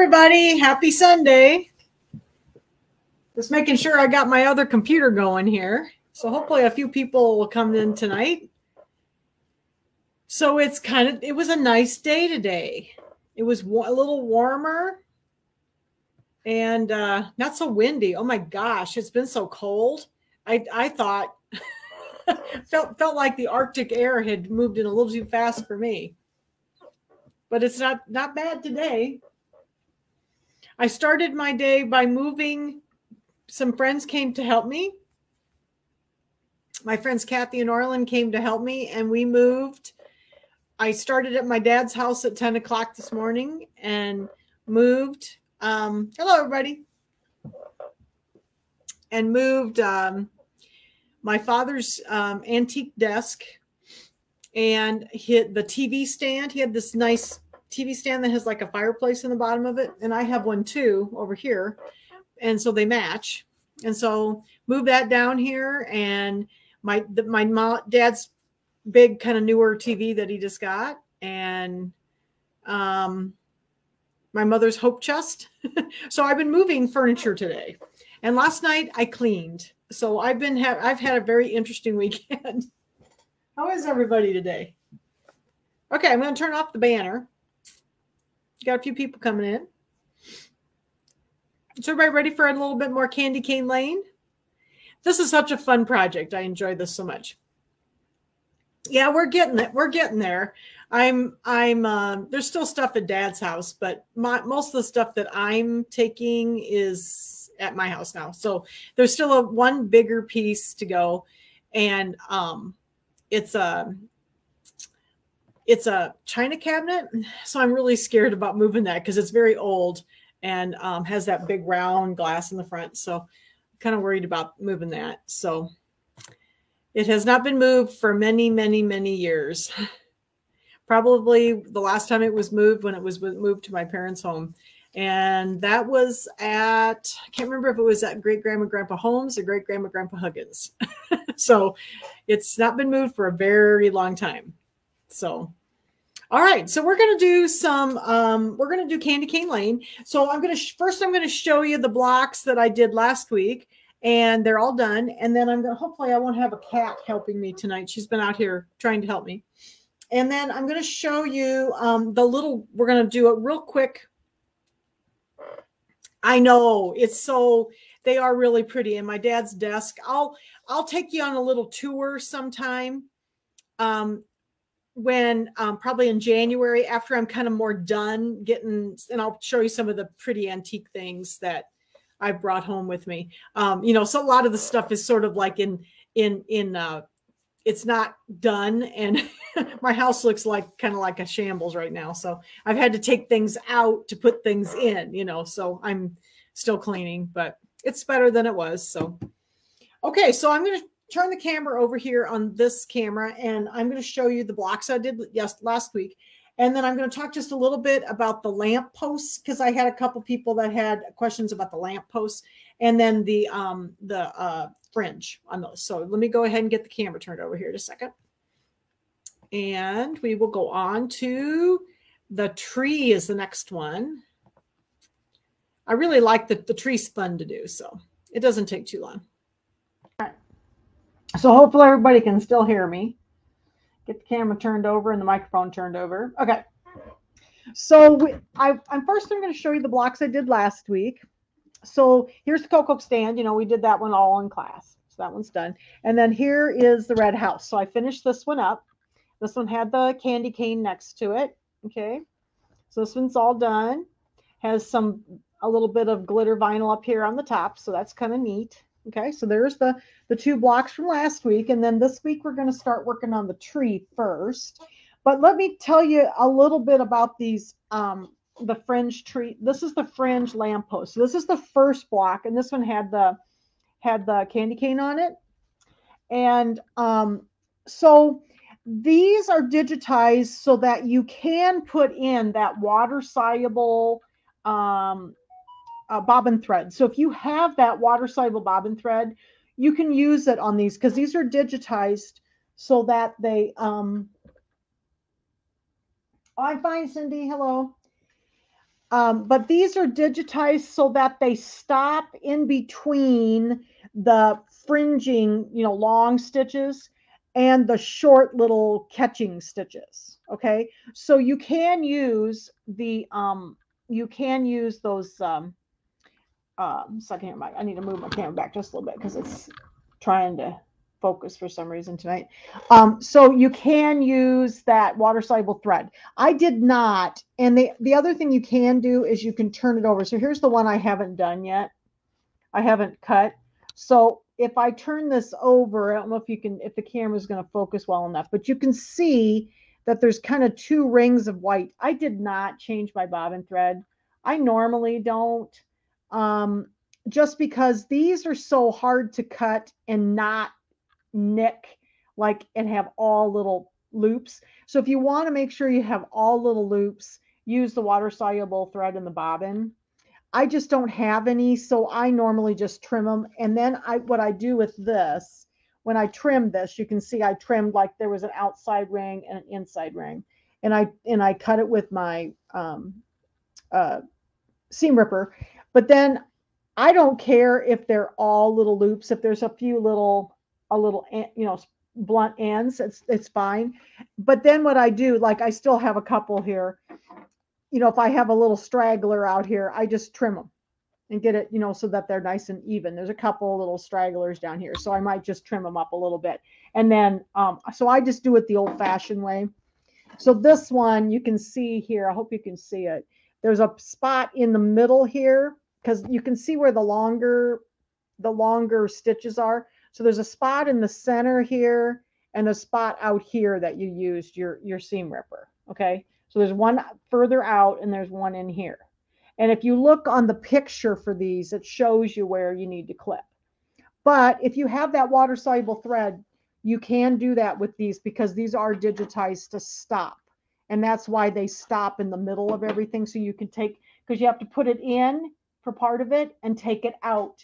everybody. Happy Sunday. Just making sure I got my other computer going here. So hopefully a few people will come in tonight. So it was a nice day today. It was a little warmer and not so windy. Oh my gosh, it's been so cold. I thought felt like the Arctic air had moved in a little too fast for me. But it's not bad today. I started my day by moving. Some friends came to help me. My friends Kathy and Orlin came to help me, and we moved. I started at my dad's house at 10 o'clock this morning and moved. Hello, everybody. And moved my father's antique desk and hit the TV stand. He had this nice TV stand that has like a fireplace in the bottom of it. And I have one too over here. And so they match. And so move that down here. And my dad's big kind of newer TV that he just got. And my mother's hope chest. So I've been moving furniture today. And last night I cleaned. So I've had a very interesting weekend. How is everybody today? Okay, I'm going to turn off the banner. Got a few people coming in. Is everybody ready for a little bit more Candy Cane Lane? This is such a fun project. I enjoy this so much. Yeah, we're getting it. We're getting there. There's still stuff at Dad's house, but most of the stuff that I'm taking is at my house now. So there's still one bigger piece to go, and it's a china cabinet. So I'm really scared about moving that because it's very old and has that big round glass in the front. So I'm kind of worried about moving that. So it has not been moved for many, many, many years. Probably the last time it was moved when it was moved to my parents' home. And that was I can't remember if it was at Great-Grandma Grandpa Holmes or Great-Grandma Grandpa Huggins. So it's not been moved for a very long time. So, all right. So we're going to do we're going to do Candy Cane Lane. So I'm going to show you the blocks that I did last week, and they're all done. And then hopefully I won't have a cat helping me tonight. She's been out here trying to help me. And then I'm going to show you we're going to do it real quick. I know they are really pretty. And my dad's desk, I'll take you on a little tour sometime. When probably in January after I'm kind of more done and I'll show you some of the pretty antique things that I brought home with me. So a lot of the stuff is sort of like it's not done, and my house looks kind of like a shambles right now. So I've had to take things out to put things in, so I'm still cleaning, but it's better than it was. So, okay. So I'm going to turn the camera over here on this camera, and I'm going to show you the blocks I did last week. And then I'm going to talk just a little bit about the lamp posts, because I had a couple people that had questions about the lamp posts, and then the fringe on those. So let me go ahead and get the camera turned over here in a second. And we will go on to the tree is the next one. I really like the tree's fun to do, so it doesn't take too long. So hopefully everybody can still hear me. Get the camera turned over and the microphone turned over. Okay. So I'm going to show you the blocks I did last week. So here's the cocoa stand. We did that one all in class. So that one's done. And then here is the red house. So I finished this one up. This one had the candy cane next to it. Okay. So this one's all done. Has a little bit of glitter vinyl up here on the top. So that's kind of neat. Okay, so there's the two blocks from last week. And then this week, we're going to start working on the tree first. But let me tell you a little bit about these, the fringe tree. This is the fringe lamppost. So this is the first block. And this one had the candy cane on it. And so these are digitized so that you can put in that water-soluble bobbin thread. So if you have that water-soluble bobbin thread, you can use it on these because these are digitized so that they I'm fine, Cindy. Hello. But these are digitized so that they stop in between the fringing, long stitches and the short little catching stitches. Okay. So you can use those, second here, I need to move my camera back just a little bit because it's trying to focus for some reason tonight. So you can use that water soluble thread. I did not. And the other thing you can do is you can turn it over. So here's the one I haven't done yet. I haven't cut. So if I turn this over, I don't know if the camera is going to focus well enough, but you can see that there's kind of two rings of white. I did not change my bobbin thread. I normally don't. Just because these are so hard to cut and not nick and have all little loops. So if you want to make sure you have all little loops, use the water soluble thread in the bobbin. I just don't have any, so I normally just trim them. And then what I do with this, when I trim this, you can see I trimmed like there was an outside ring and an inside ring, and I cut it with my seam ripper. But then I don't care if they're all little loops. If there's a little blunt ends, it's fine. But then what I do, like I still have a couple here. If I have a little straggler out here, I just trim them and get it, so that they're nice and even. There's a couple little stragglers down here, so I might just trim them up a little bit. And then, so I just do it the old-fashioned way. So this one, you can see here, I hope you can see it. There's a spot in the middle here, because you can see where the longer stitches are. So there's a spot in the center here and a spot out here that you used your seam ripper. Okay. So there's one further out and there's one in here. And if you look on the picture for these, it shows you where you need to clip. But if you have that water soluble thread, you can do that with these because these are digitized to stop. And that's why they stop in the middle of everything. So you can because you have to put it in for part of it and take it out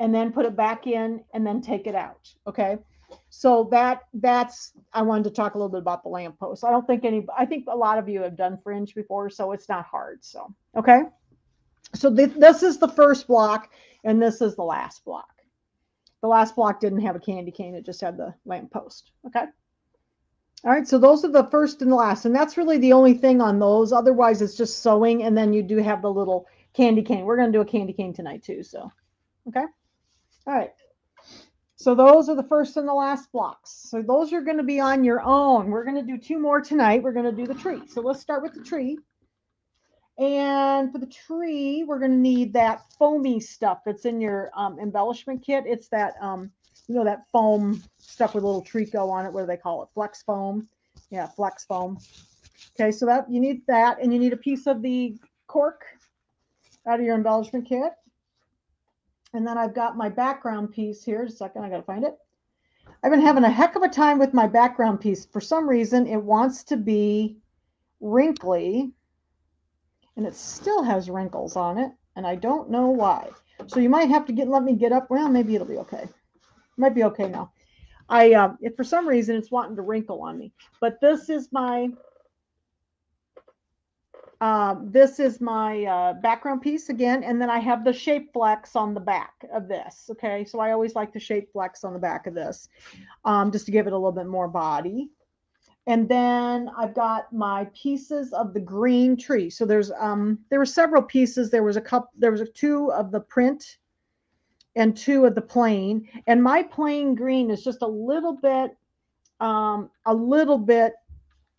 and then put it back in and then take it out. Okay. So that's, I wanted to talk a little bit about the lamppost. I think a lot of you have done fringe before, so it's not hard. So, okay. So this is the first block and this is the last block. The last block didn't have a candy cane. It just had the lamppost. Okay. All right. So those are the first and the last, and that's really the only thing on those. Otherwise it's just sewing. And then you do have the little candy cane. We're going to do a candy cane tonight too. So, okay. All right. So those are the first and the last blocks. So those are going to be on your own. We're going to do two more tonight. We're going to do the tree. So let's start with the tree. And for the tree, we're going to need that foamy stuff that's in your embellishment kit. It's that, that foam stuff with a little trico on it. What do they call it? Flex foam. Yeah, flex foam. Okay, so that you need that, and you need a piece of the cork out of your embellishment kit. And then I've got my background piece here. Just a second, I got to find it. I've been having a heck of a time with my background piece. For some reason, it wants to be wrinkly, and it still has wrinkles on it, and I don't know why. So you might have to let me get up. Well, maybe it'll be okay. It might be okay now. If for some reason it's wanting to wrinkle on me, but this is my background piece again, and then I have the shape flex on the back of this. Okay, so I always like the shape flex on the back of this, just to give it a little bit more body. And then I've got my pieces of the green tree. So there were several pieces. There was two of the print and two of the plain. And my plain green is just a little bit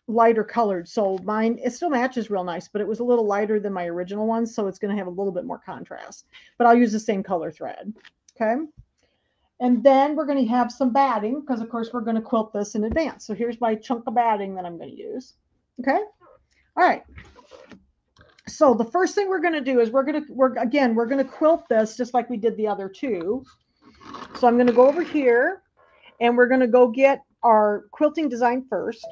lighter colored. So mine, it still matches real nice, but it was a little lighter than my original one. So it's going to have a little bit more contrast, but I'll use the same color thread. Okay. And then we're going to have some batting because, of course, we're going to quilt this in advance. So here's my chunk of batting that I'm going to use. Okay. All right. So the first thing we're going to do is we're going to quilt this just like we did the other two. So I'm going to go over here and we're going to go get our quilting design first.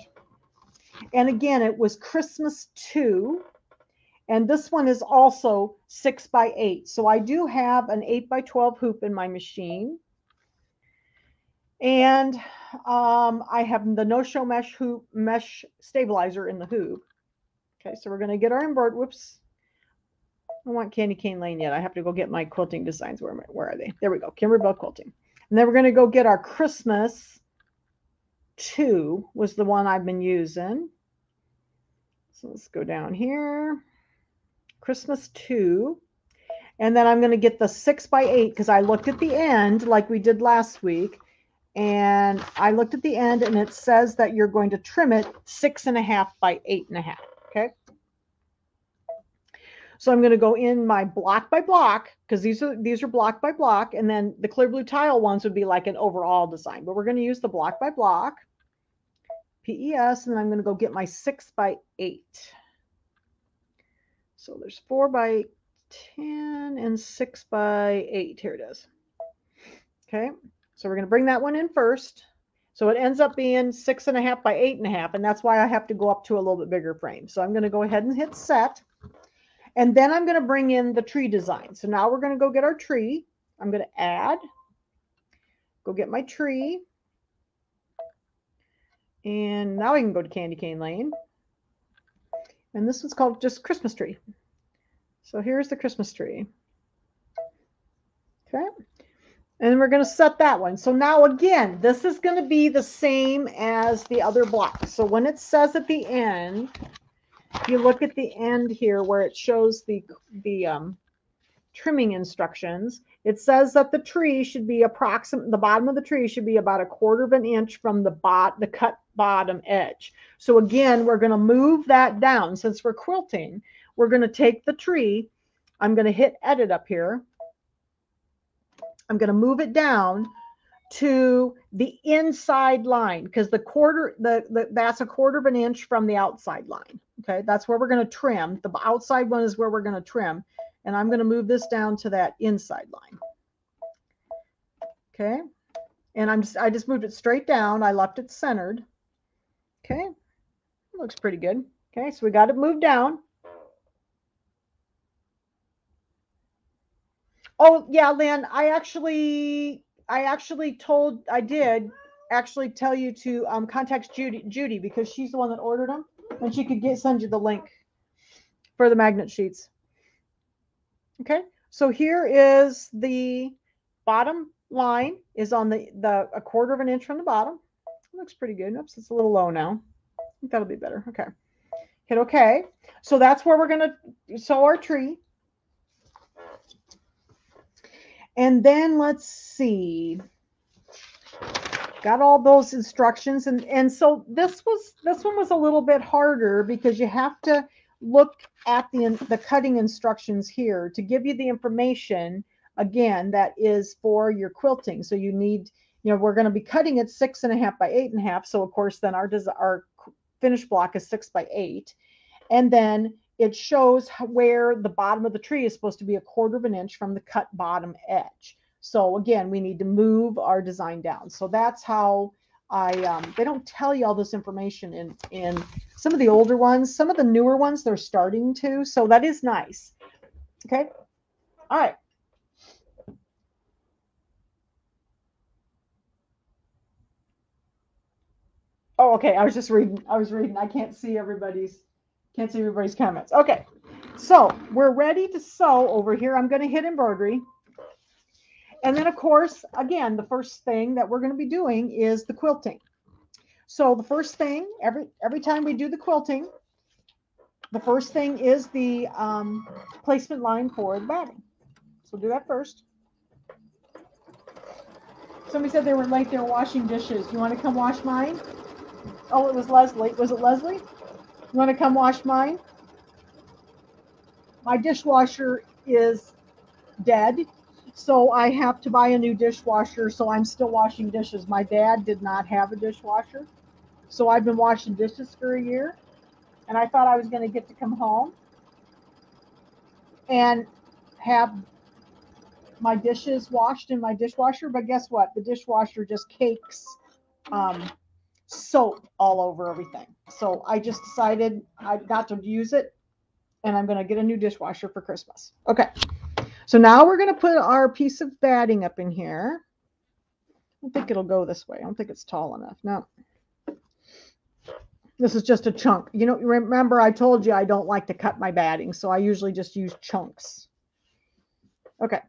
And again, it was Christmas 2. And this one is also 6x8. So I do have an 8x12 hoop in my machine. And I have the no-show mesh stabilizer in the hoop. Okay, so we're going to get our embroidery. Whoops. don't want Candy Cane Lane yet. I have to go get my quilting designs. Where are they? There we go. Kimberbell Quilting. And then we're going to go get our Christmas 2 was the one I've been using. So let's go down here. Christmas 2. And then I'm going to get the 6x8 because I looked at the end like we did last week. And I looked at the end and it says that you're going to trim it 6.5 by 8.5. Okay. So I'm going to go in my block by block because these are block by block. And then the clear blue tile ones would be like an overall design. But we're going to use the block by block. PES. And then I'm going to go get my 6x8. So there's 4x10 and 6x8. Here it is. Okay. So we're going to bring that one in first. So it ends up being 6.5 by 8.5. And that's why I have to go up to a little bit bigger frame. So I'm going to go ahead and hit set. And then I'm going to bring in the tree design. So now we're going to go get our tree. I'm going to add, go get my tree. And now I can go to Candy Cane Lane. And this one's called just Christmas tree. So here's the Christmas tree. Okay. And we're going to set that one. So now again, this is going to be the same as the other block. So when it says at the end, if you look at the end here where it shows the trimming instructions, it says that the tree should be the bottom of the tree should be about 1/4 inch from the cut bottom edge. So again, we're going to move that down. Since we're quilting, we're going to take the tree. I'm going to hit edit up here. I'm going to move it down to the inside line because that's 1/4 inch from the outside line. Okay, that's where we're going to trim. The outside one is where we're going to trim. And I'm going to move this down to that inside line. Okay, and I just moved it straight down. I left it centered. Okay, looks pretty good. Okay, so we got it moved down. Oh yeah, Lynn, I did actually tell you to contact Judy because she's the one that ordered them, and she could send you the link for the magnet sheets. Okay, so here is the bottom line is on the 1/4 inch from the bottom. Looks pretty good. Oops, it's a little low now. I think that'll be better. Okay, hit OK. So that's where we're going to sew our tree. And then let's see. Got all those instructions, and so this one was a little bit harder because you have to look at the cutting instructions here to give you the information again that is for your quilting. So you need, we're going to be cutting it 6.5 by 8.5. So of course then our finished block is 6 by 8, and then it shows where the bottom of the tree is supposed to be 1/4 inch from the cut bottom edge. So again, we need to move our design down. So that's how they don't tell you all this information in some of the older ones. Some of the newer ones, they're starting to. So that is nice. Okay. All right. Oh, okay. I was reading. I can't see everybody's comments. Okay. So we're ready to sew over here. I'm going to hit embroidery. And then, of course, again, the first thing that we're going to be doing is the quilting. So the first thing, every time we do the quilting, the first thing is the placement line for the batting. So we'll do that first. Somebody said they were late. They were washing dishes. You want to come wash mine? Oh, it was Leslie. Was it Leslie? You want to come wash mine? My dishwasher is dead. So I have to buy a new dishwasher, so I'm still washing dishes. My dad did not have a dishwasher, so I've been washing dishes for a year, and I thought I was going to get to come home and have my dishes washed in my dishwasher, but guess what? The dishwasher just cakes soap all over everything. So I just decided I got to use it, and I'm going to get a new dishwasher for Christmas. Okay. So now we're going to put our piece of batting up in here. I don't think it'll go this way. I don't think it's tall enough. No. This is just a chunk. You know, remember I told you I don't like to cut my batting, so I usually just use chunks. Okay,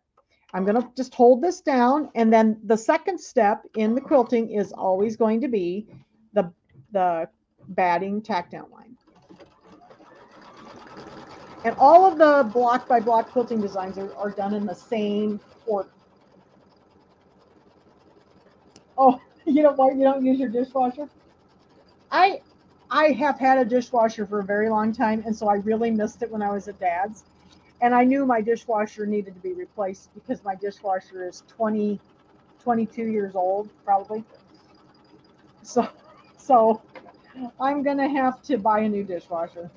I'm going to just hold this down, and then the second step in the quilting is always going to be the batting tack down line. And all of the block by block quilting designs are done in the same order. Oh, you don't use your dishwasher? I have had a dishwasher for a very long time, and so I really missed it when I was at Dad's. And I knew my dishwasher needed to be replaced because my dishwasher is 22 years old, probably. So I'm going to have to buy a new dishwasher.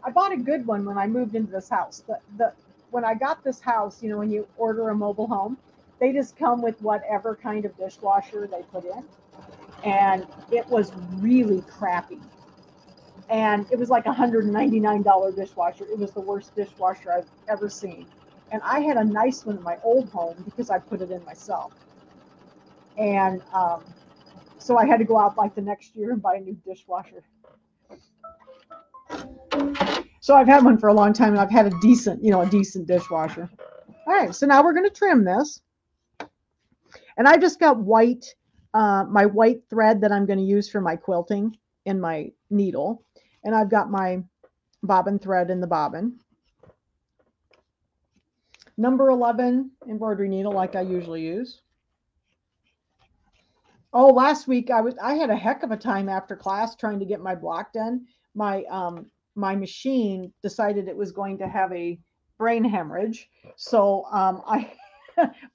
I bought a good one when I moved into this house. When I got this house, you know, when you order a mobile home, they just come with whatever kind of dishwasher they put in. And it was really crappy. And it was like $199 dishwasher. It was the worst dishwasher I've ever seen. And I had a nice one in my old home because I put it in myself. And so I had to go out like the next year and buy a new dishwasher. So I've had one for a long time, and I've had a decent dishwasher. All right, so now we're going to trim this. And I just got white, my white thread that I'm going to use for my quilting in my needle. And I've got my bobbin thread in the bobbin. Number 11 embroidery needle like I usually use. Oh, last week I had a heck of a time after class trying to get my block done. My machine decided it was going to have a brain hemorrhage. So I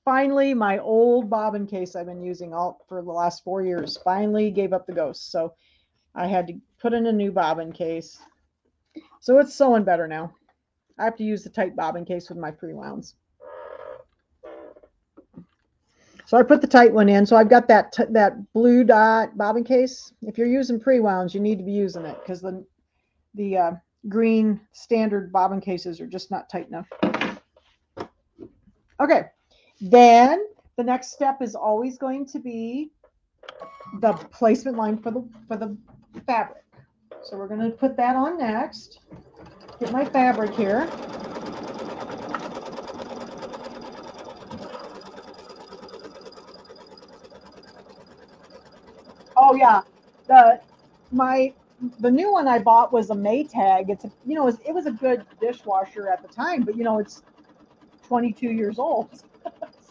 finally, my old bobbin case I've been using all for the last 4 years finally gave up the ghost. So I had to put in a new bobbin case. So it's sewing better now. I have to use the tight bobbin case with my pre-wounds. So I put the tight one in. So I've got that blue dot bobbin case. If you're using pre-wounds, you need to be using it because the green standard bobbin cases are just not tight enough. Okay, then the next step is always going to be the placement line for the fabric. So we're going to put that on next. Get my fabric here. Oh yeah, the new one I bought was a Maytag. It's it was a good dishwasher at the time, but it's 22 years old,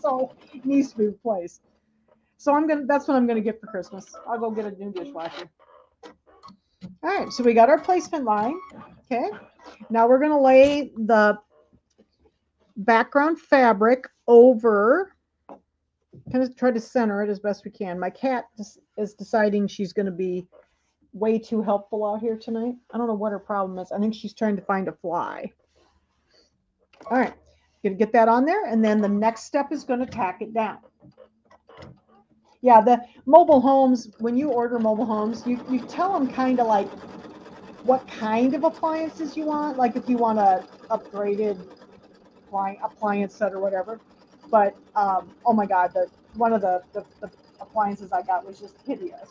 so it needs to be replaced. So that's what I'm gonna get for Christmas. I'll go get a new dishwasher. All right, so we got our placement line. Okay, now we're gonna lay the background fabric over. Kind of try to center it as best we can. My cat is deciding she's going to be way too helpful out here tonight. I don't know what her problem is. I think she's trying to find a fly. All right, gonna get that on there, and then the next step is going to tack it down. Yeah, the mobile homes, when you order mobile homes, you tell them kind of like what kind of appliances you want, like if you want a upgraded appliance set or whatever. But oh my God, one of the appliances I got was just hideous.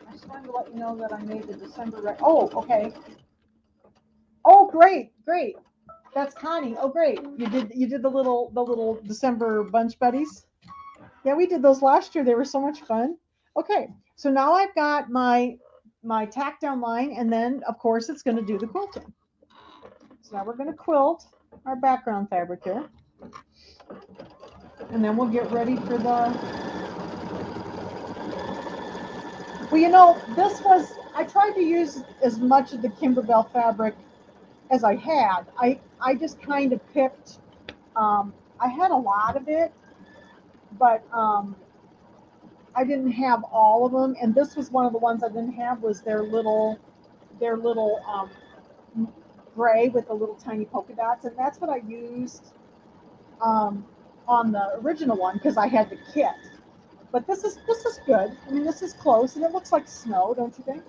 I just wanted to let you know that I made the December. Oh, okay. Oh, great. That's Connie. Oh, great. You did the little December bunch buddies. Yeah, we did those last year. They were so much fun. Okay, so now I've got my tack down line, and then of course it's going to do the quilting. So now we're going to quilt our background fabric here. And then we'll get ready for I tried to use as much of the Kimberbell fabric as I had. I just kind of picked, I had a lot of it, but I didn't have all of them. And this was one of the ones I didn't have, was their little gray with the little tiny polka dots, and that's what I used on the original one because I had the kit. But this is good. I mean, this is close, and it looks like snow, don't you think?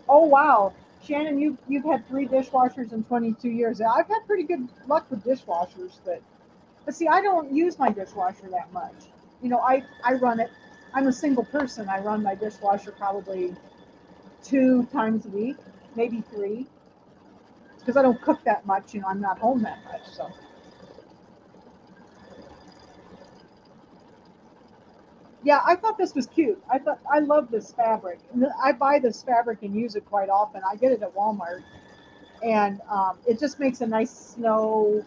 Oh wow, Shannon, you've had 3 dishwashers in 22 years. I've had pretty good luck with dishwashers, but But see, I don't use my dishwasher that much. You know, I run it. I'm a single person. I run my dishwasher probably 2 times a week, maybe 3, because I don't cook that much. You know, I'm not home that much. So yeah, I thought this was cute. I love this fabric. I buy this fabric and use it quite often. I get it at Walmart, and it just makes a nice snow,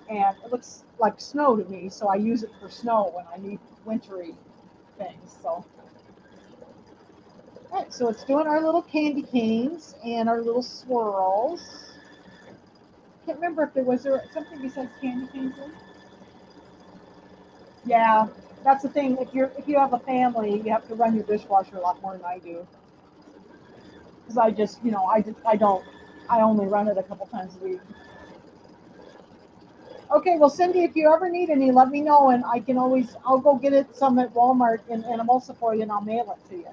and it looks like snow to me. So I use it for snow when I need wintry things. So, all right, so it's doing our little candy canes and our little swirls. Can't remember if there something besides candy canes in. Yeah, that's the thing. If you have a family, you have to run your dishwasher a lot more than I do. Because I just, you know, I don't, I only run it a couple times a week. Okay, well, Cindy, if you ever need any, let me know, and I'll go get it some at Walmart and emulsify for you, and I'll mail it to you.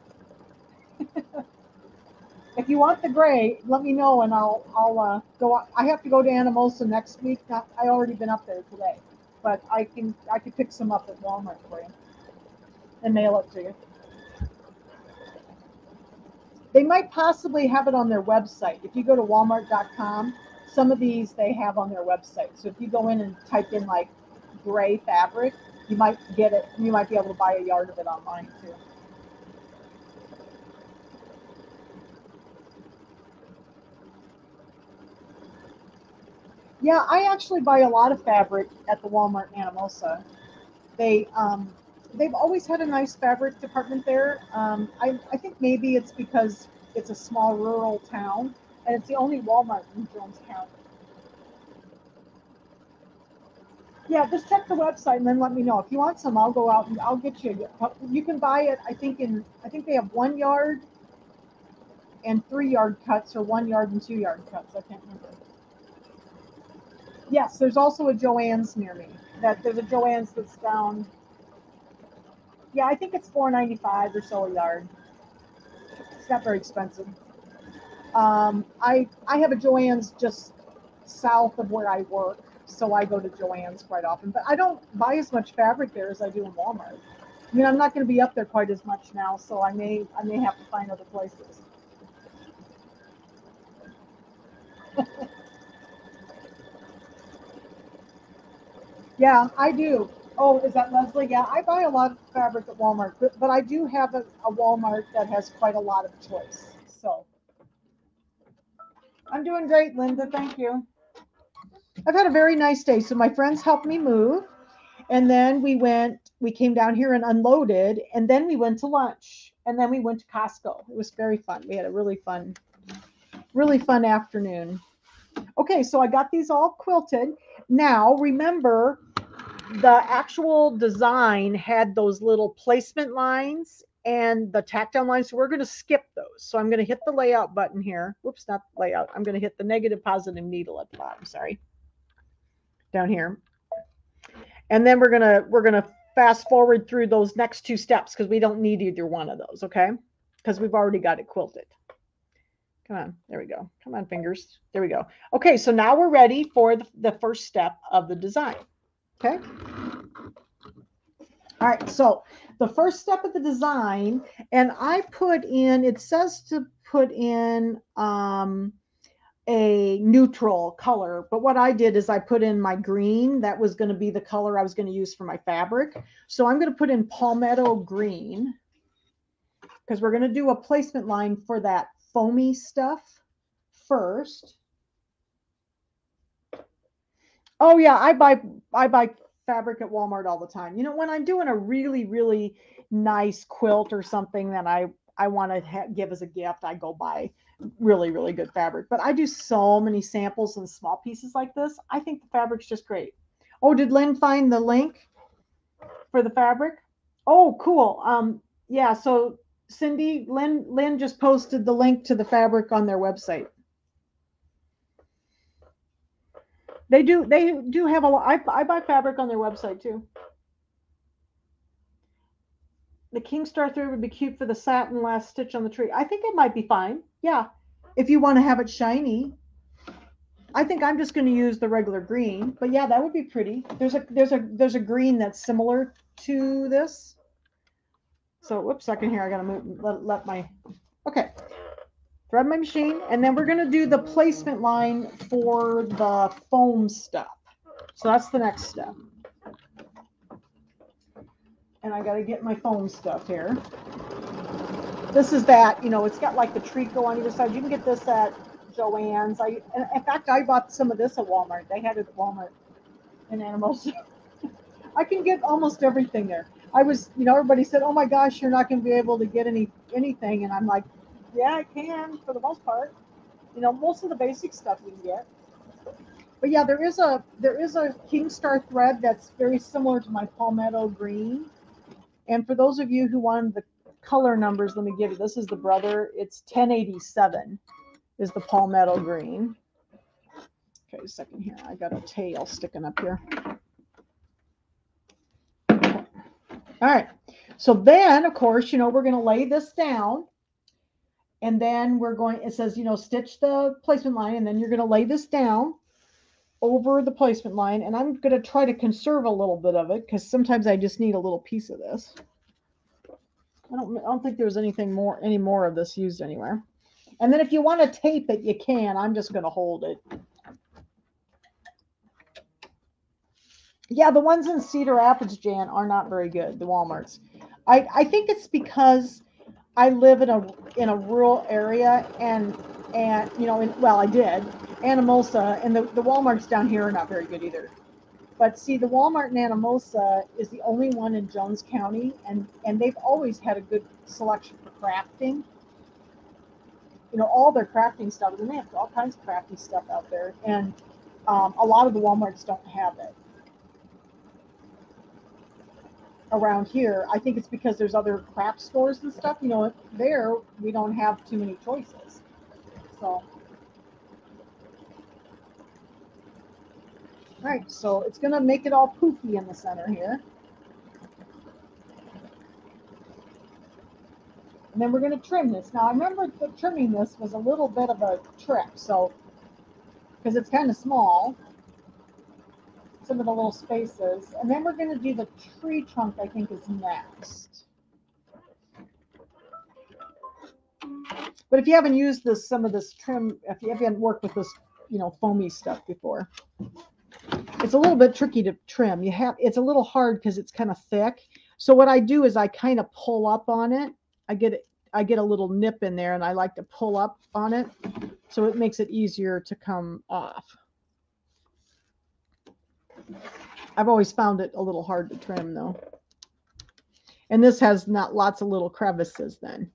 If you want the gray, let me know, and I'll go. I have to go to Anamosa next week. I already been up there today, but I can pick some up at Walmart for you and mail it to you. They might possibly have it on their website. If you go to walmart.com, some of these they have on their website. So if you go in and type in like gray fabric, you might get it. You might be able to buy a yard of it online too. Yeah, I actually buy a lot of fabric at the Walmart in Anamosa. They they've always had a nice fabric department there. I think maybe it's because it's a small rural town and it's the only Walmart in Jones County. Yeah, just check the website and then let me know. If you want some, I'll go out and I'll get you. You can buy it. I think they have 1 yard and 3 yard cuts, or 1 yard and 2 yard cuts. I can't remember. Yes, there's also a Joann's near me. There's a Joann's that's down. Yeah, I think it's 4.95 or so a yard. It's not very expensive. I have a Joann's just south of where I work, so I go to Joann's quite often. But I don't buy as much fabric there as I do in Walmart. I mean, I'm not going to be up there quite as much now, so I may have to find other places. Yeah, I do. Oh, is that Leslie? Yeah, I buy a lot of fabric at Walmart, but I do have a Walmart that has quite a lot of choice. So I'm doing great, Linda. Thank you. I've had a very nice day. So my friends helped me move, and then we came down here and unloaded, and then we went to lunch, and then we went to Costco. It was very fun. We had a really fun afternoon. Okay, so I got these all quilted. Now remember, the actual design had those little placement lines and the tack-down lines. So we're going to skip those. So I'm going to hit the layout button here. Whoops, not layout. I'm going to hit the negative positive needle at the bottom. Sorry, down here. And then we're gonna fast forward through those next 2 steps because we don't need either one of those, okay? Because we've already got it quilted. Come on, there we go. Come on, fingers. There we go. Okay, so now we're ready for the first step of the design. Okay. All right, so the first step of the design, and I put in, it says to put in a neutral color, but what I did is I put in my green. That was going to be the color I was going to use for my fabric. So I'm going to put in palmetto green because we're going to do a placement line for that foamy stuff first. Oh yeah, I buy fabric at Walmart all the time. You know, when I'm doing a really nice quilt or something that I want to give as a gift, I go buy really good fabric. But I do so many samples and small pieces like this. I think the fabric's just great. Oh, did Lynn find the link for the fabric? Oh, cool. Yeah, so Cindy, Lynn just posted the link to the fabric on their website. They do have a lot. I buy fabric on their website too. The King Star thread would be cute for the satin last stitch on the tree. I think it might be fine. Yeah, if you want to have it shiny. I think I'm just going to use the regular green, but yeah, that would be pretty. There's a green that's similar to this. So whoops, second here, I gotta move, let my, okay, thread my machine, and then we're gonna do the placement line for the foam stuff. So that's the next step. And I gotta get my foam stuff here. This is that, you know, it's got like the treacle on either side. You can get this at Joann's. In fact, I bought some of this at Walmart. They had it at Walmart in Animals. I can get almost everything there. I was, you know, everybody said, "Oh my gosh, you're not going to be able to get anything," and I'm like, "Yeah, I can for the most part. You know, most of the basic stuff you can get." But yeah, there is a King Star thread that's very similar to my Palmetto green. And for those of you who wanted the color numbers, let me give you. This is the brother. It's 1087 is the Palmetto green. Okay, a second here. I got a tail sticking up here. All right. So then, of course, you know, we're going to lay this down. And then we're going, it says, you know, stitch the placement line. And then you're going to lay this down over the placement line. And I'm going to try to conserve a little bit of it because sometimes I just need a little piece of this. I don't think there's any more of this used anywhere. And then if you want to tape it, you can. I'm just going to hold it. Yeah, the ones in Cedar Rapids, Jan, are not very good, the Walmarts. I think it's because I live in a rural area and you know, well, I did, Anamosa, and the Walmarts down here are not very good either. But see, the Walmart in Anamosa is the only one in Jones County, and they've always had a good selection for crafting. You know, all their crafting stuff, and they have all kinds of crafty stuff out there, and a lot of the Walmarts don't have it around here. I think it's because there's other craft stores and stuff. You know, there we don't have too many choices. So, all right, so it's gonna make it all poofy in the center here. And then we're gonna trim this. Now I remember that trimming this was a little bit of a trick, so, because it's kind of small, some of the little spaces. And then we're gonna do the tree trunk, I think is next. But if you haven't used some of this trim, if you haven't worked with this, you know, foamy stuff before, it's a little bit tricky to trim. It's a little hard because it's kind of thick. So what I do is I kind of pull up on it. I get a little nip in there, and I like to pull up on it, so it makes it easier to come off. I've always found it a little hard to trim though. And this has not lots of little crevices then.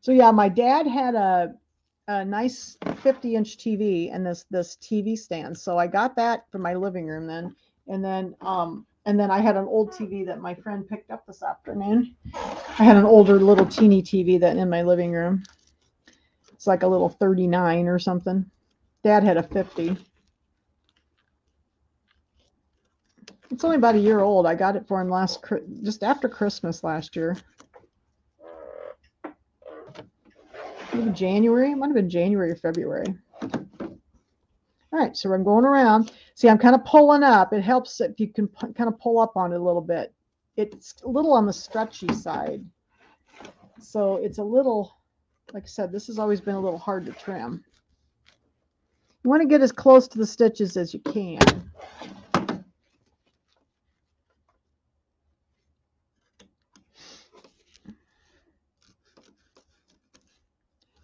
So yeah, my dad had a nice 50-inch TV and this TV stand. So I got that for my living room then. And then I had an old TV that my friend picked up this afternoon. I had an older little teeny TV that in my living room. It's like a little 39 or something. Dad had a 50. It's only about a year old. I got it for him just after Christmas last year. Maybe January. It might have been January or February. All right, so I'm going around. See, I'm kind of pulling up. It helps if you can kind of pull up on it a little bit. It's a little on the stretchy side. So it's a little, like I said, this has always been a little hard to trim. You want to get as close to the stitches as you can.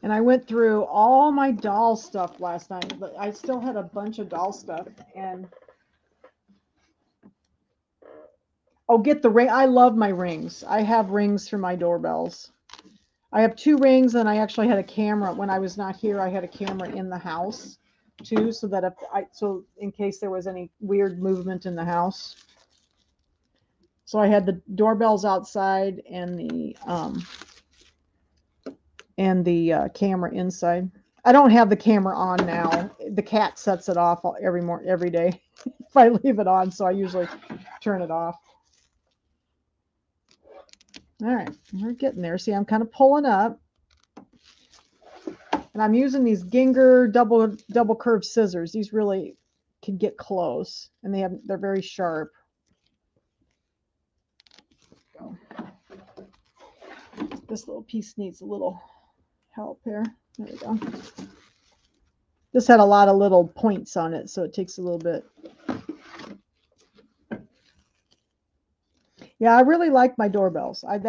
And I went through all my doll stuff last night, but I still had a bunch of doll stuff. And oh, get the ring. I love my rings. I have rings for my doorbells. I have 2 rings, and I actually had a camera when I was not here. I had a camera in the house too, so that so in case there was any weird movement in the house. So I had the doorbells outside and the camera inside. I don't have the camera on now. The cat sets it off every day if I leave it on, so I usually turn it off. All right, we're getting there. See, I'm kind of pulling up. And I'm using these Ginger double curved scissors. These really can get close, and they're very sharp. So, this little piece needs a little help here. There we go. This had a lot of little points on it, so it takes a little bit. Yeah, I really like my doorbells. I'd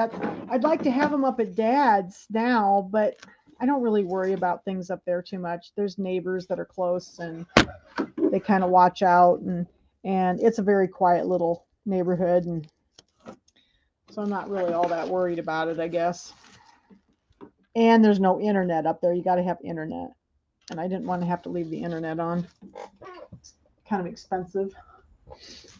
like to have them up at Dad's now, but I don't really worry about things up there too much. There's neighbors that are close, and they kind of watch out, and it's a very quiet little neighborhood, and so I'm not really all that worried about it, I guess. And there's no internet up there. You got to have internet, and I didn't want to have to leave the internet on. It's kind of expensive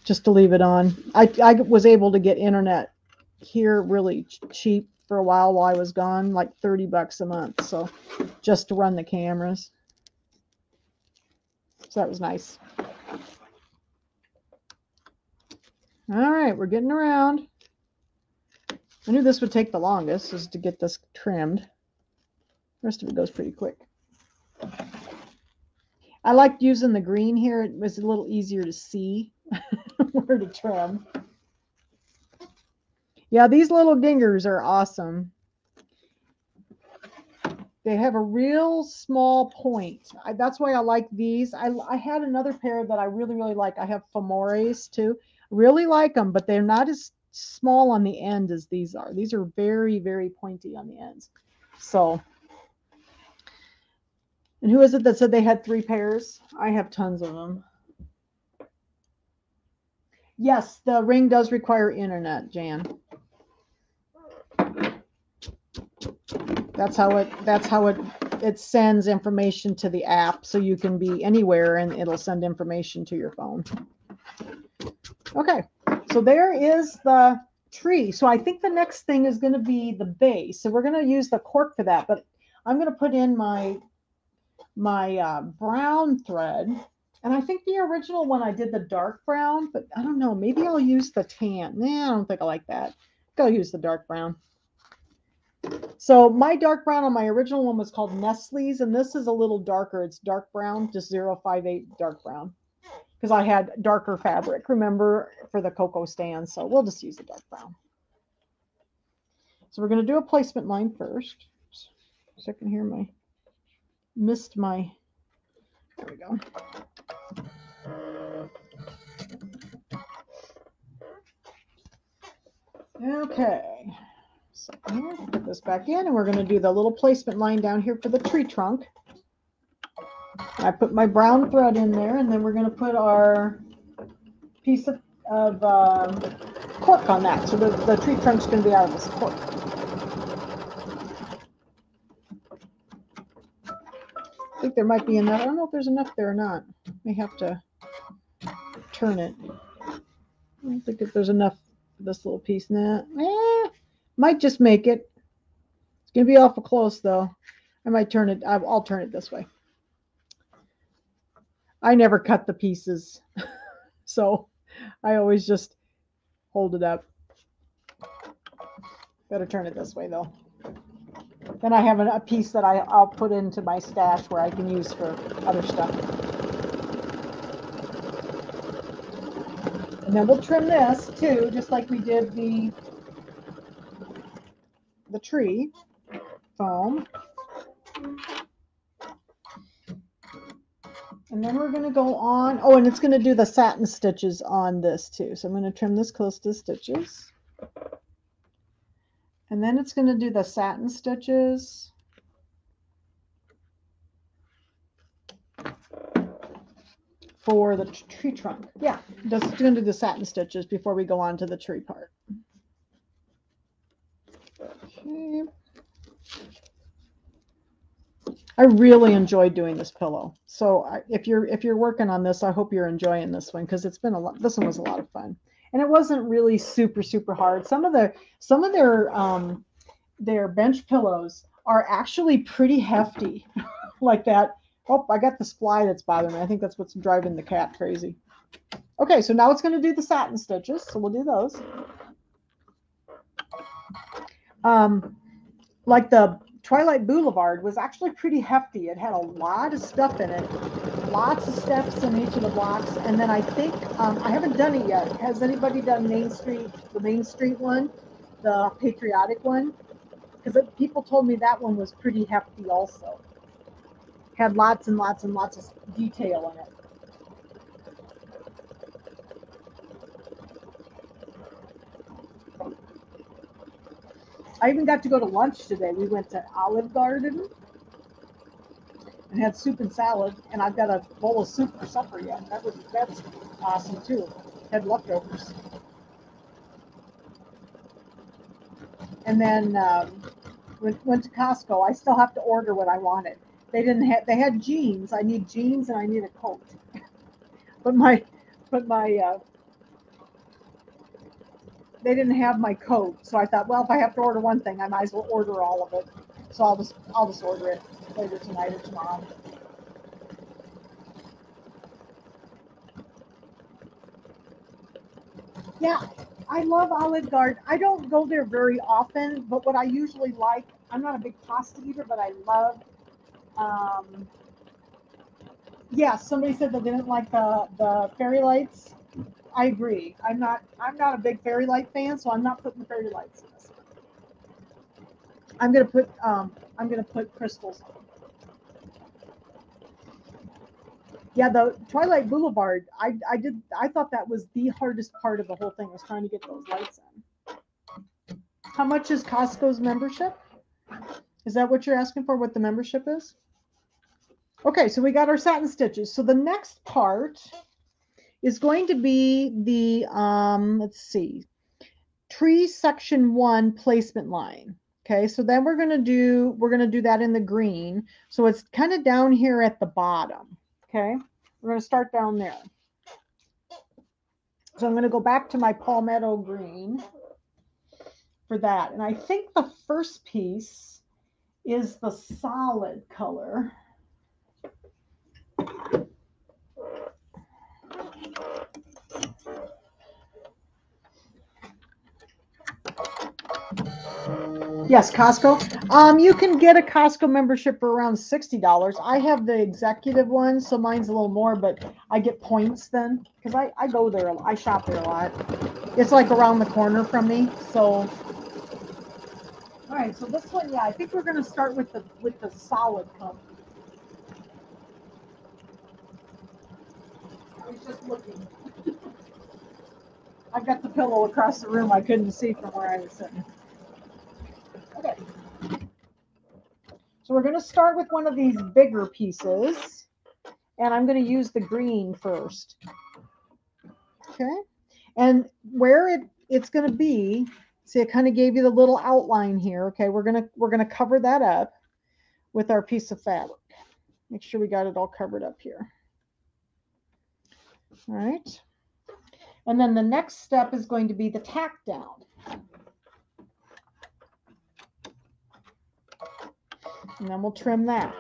just to leave it on. I was able to get internet here really cheap for a while I was gone, like $30 a month. So just to run the cameras. So that was nice. All right, we're getting around. I knew this would take the longest, is to get this trimmed. The rest of it goes pretty quick. I liked using the green here. It was a little easier to see where to trim. Yeah, these little Gingers are awesome. They have a real small point. That's why I like these. I had another pair that I really, really like. I have Femores too. Really like them, but they're not as small on the end as these are. These are very, very pointy on the ends. So, and who is it that said they had 3 pairs? I have tons of them. Yes, the ring does require internet, Jan. That's how it sends information to the app, so you can be anywhere and it'll send information to your phone. Okay, so there is the tree. So I think the next thing is going to be the base. So we're going to use the cork for that, but I'm going to put in my brown thread. And I think the original one I did the dark brown, but I don't know, maybe I'll use the tan. Nah, I don't think I like that. I'll use the dark brown. So my dark brown on my original one was called Nestle's, and this is a little darker. It's dark brown, just 058 dark brown, because I had darker fabric, remember, for the cocoa stand. So we'll just use the dark brown. So we're going to do a placement line first. Second here, there we go. Okay. So here, put this back in, and we're going to do the little placement line down here for the tree trunk. I put my brown thread in there, and then we're going to put our piece of cork on that. So the tree trunk's going to be out of this cork. I think there might be enough. I don't know if there's enough there or not. May have to turn it. I don't think if there's enough for this little piece. Nah, might just make it. It's going to be awful close, though. I might turn it. I'll turn it this way. I never cut the pieces, so I always just hold it up. Better turn it this way, though. Then I have a piece that I'll put into my stash where I can use for other stuff. And then we'll trim this too, just like we did the tree foam. And then we're going to go on. Oh, and it's going to do the satin stitches on this too. So I'm going to trim this close to the stitches. And then it's going to do the satin stitches. For the tree trunk. Yeah, just going to do the satin stitches before we go on to the tree part. Okay. I really enjoyed doing this pillow. So if you're working on this, I hope you're enjoying this one, because it's been a lot. This one was a lot of fun. And it wasn't really super, super hard. Some of their bench pillows are actually pretty hefty, like that. Oh, I got this fly that's bothering me. I think that's what's driving the cat crazy. Okay, so now it's going to do the satin stitches. So we'll do those. Like the Twilight Boulevard was actually pretty hefty. It had a lot of stuff in it, lots of steps in each of the blocks. And then I think, I haven't done it yet. Has anybody done Main Street, the Main Street one, the patriotic one? Because people told me that one was pretty hefty also. Had lots and lots and lots of detail in it. I even got to go to lunch today. We went to Olive Garden and had soup and salad, and I've got a bowl of soup for supper yet. That's awesome too. Had leftovers. And then went to Costco. I still have to order what I wanted. They didn't have. They had jeans. I need jeans and I need a coat. but my they didn't have my coat, so I thought, well, if I have to order one thing, I might as well order all of it. So I'll just order it later tonight or tomorrow. Yeah, I love Olive Garden. I don't go there very often, but what I usually like, I'm not a big pasta eater, but I love. Yeah, somebody said that they didn't like the fairy lights. I agree. I'm not a big fairy light fan, so I'm not putting fairy lights in this one. I'm gonna put crystals on. Yeah, the Twilight Boulevard, I thought that was the hardest part of the whole thing, was trying to get those lights in. How much is Costco's membership? Is that what you're asking for, what the membership is? Okay, so we got our satin stitches. So the next part is going to be the, let's see, tree section 1 placement line. Okay, so then we're gonna do that in the green. So it's kind of down here at the bottom. Okay, we're gonna start down there. So I'm gonna go back to my palmetto green for that. And I think the first piece is the solid color. Yes, Costco. You can get a Costco membership for around $60. I have the executive one, so mine's a little more, but I get points then because I go there. I shop there a lot. It's like around the corner from me. So, all right. So this one, yeah, I think we're gonna start with the solid color. I was just looking. I've got the pillow across the room. I couldn't see from where I was sitting. Okay. So we're going to start with one of these bigger pieces, and I'm going to use the green first. Okay. And where it's going to be, see, I kind of gave you the little outline here. Okay. We're going to cover that up with our piece of fabric. Make sure we got it all covered up here. All right. And then the next step is going to be the tack down. And then we'll trim that.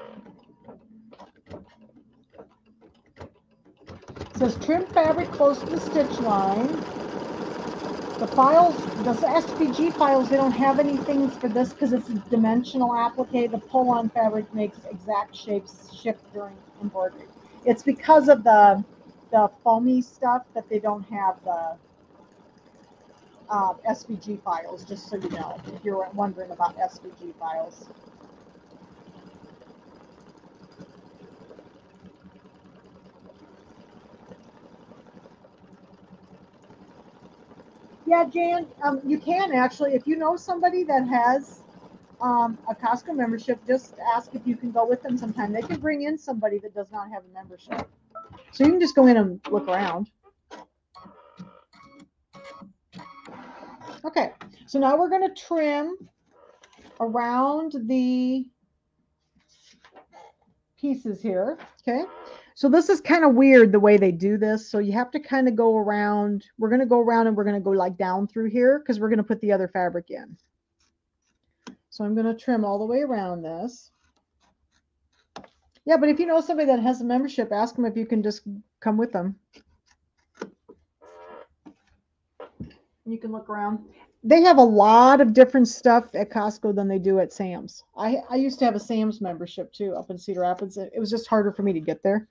It says trim fabric close to the stitch line. The files, the SVG files, they don't have anything for this because it's a dimensional applique. The pull-on fabric makes exact shapes shift during embroidery. It's because of the foamy stuff that they don't have the SVG files, just so you know, if you're wondering about SVG files. Yeah, Jan, you can actually, if you know somebody that has a Costco membership, just ask if you can go with them sometime. They can bring in somebody that does not have a membership. So you can just go in and look around. Okay, so now we're going to trim around the pieces here. Okay, so this is kind of weird the way they do this. So you have to kind of go around. We're going to go around and we're going to go like down through here because we're going to put the other fabric in. So I'm going to trim all the way around this. Yeah, but if you know somebody that has a membership, ask them if you can just come with them. You can look around. they have a lot of different stuff at Costco than they do at Sam's. I used to have a Sam's membership too up in Cedar Rapids. It was just harder for me to get there.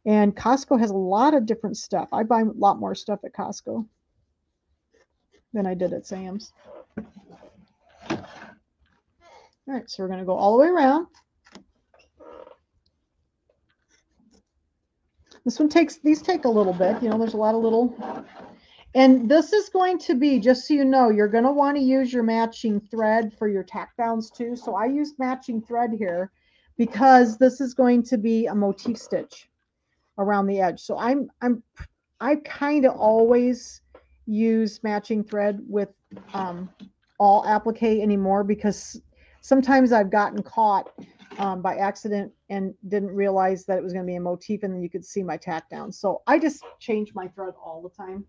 And Costco has a lot of different stuff. I buy a lot more stuff at Costco than I did at Sam's. All right, so we're going to go all the way around. These take a little bit. There's a lot of little. And this is going to be, just so you know, you're going to want to use your matching thread for your tack downs too. So I used matching thread here because this is going to be a motif stitch around the edge. So I kind of always use matching thread with all applique anymore, because sometimes I've gotten caught by accident and didn't realize that it was going to be a motif, and then you could see my tack down. So I just change my thread all the time.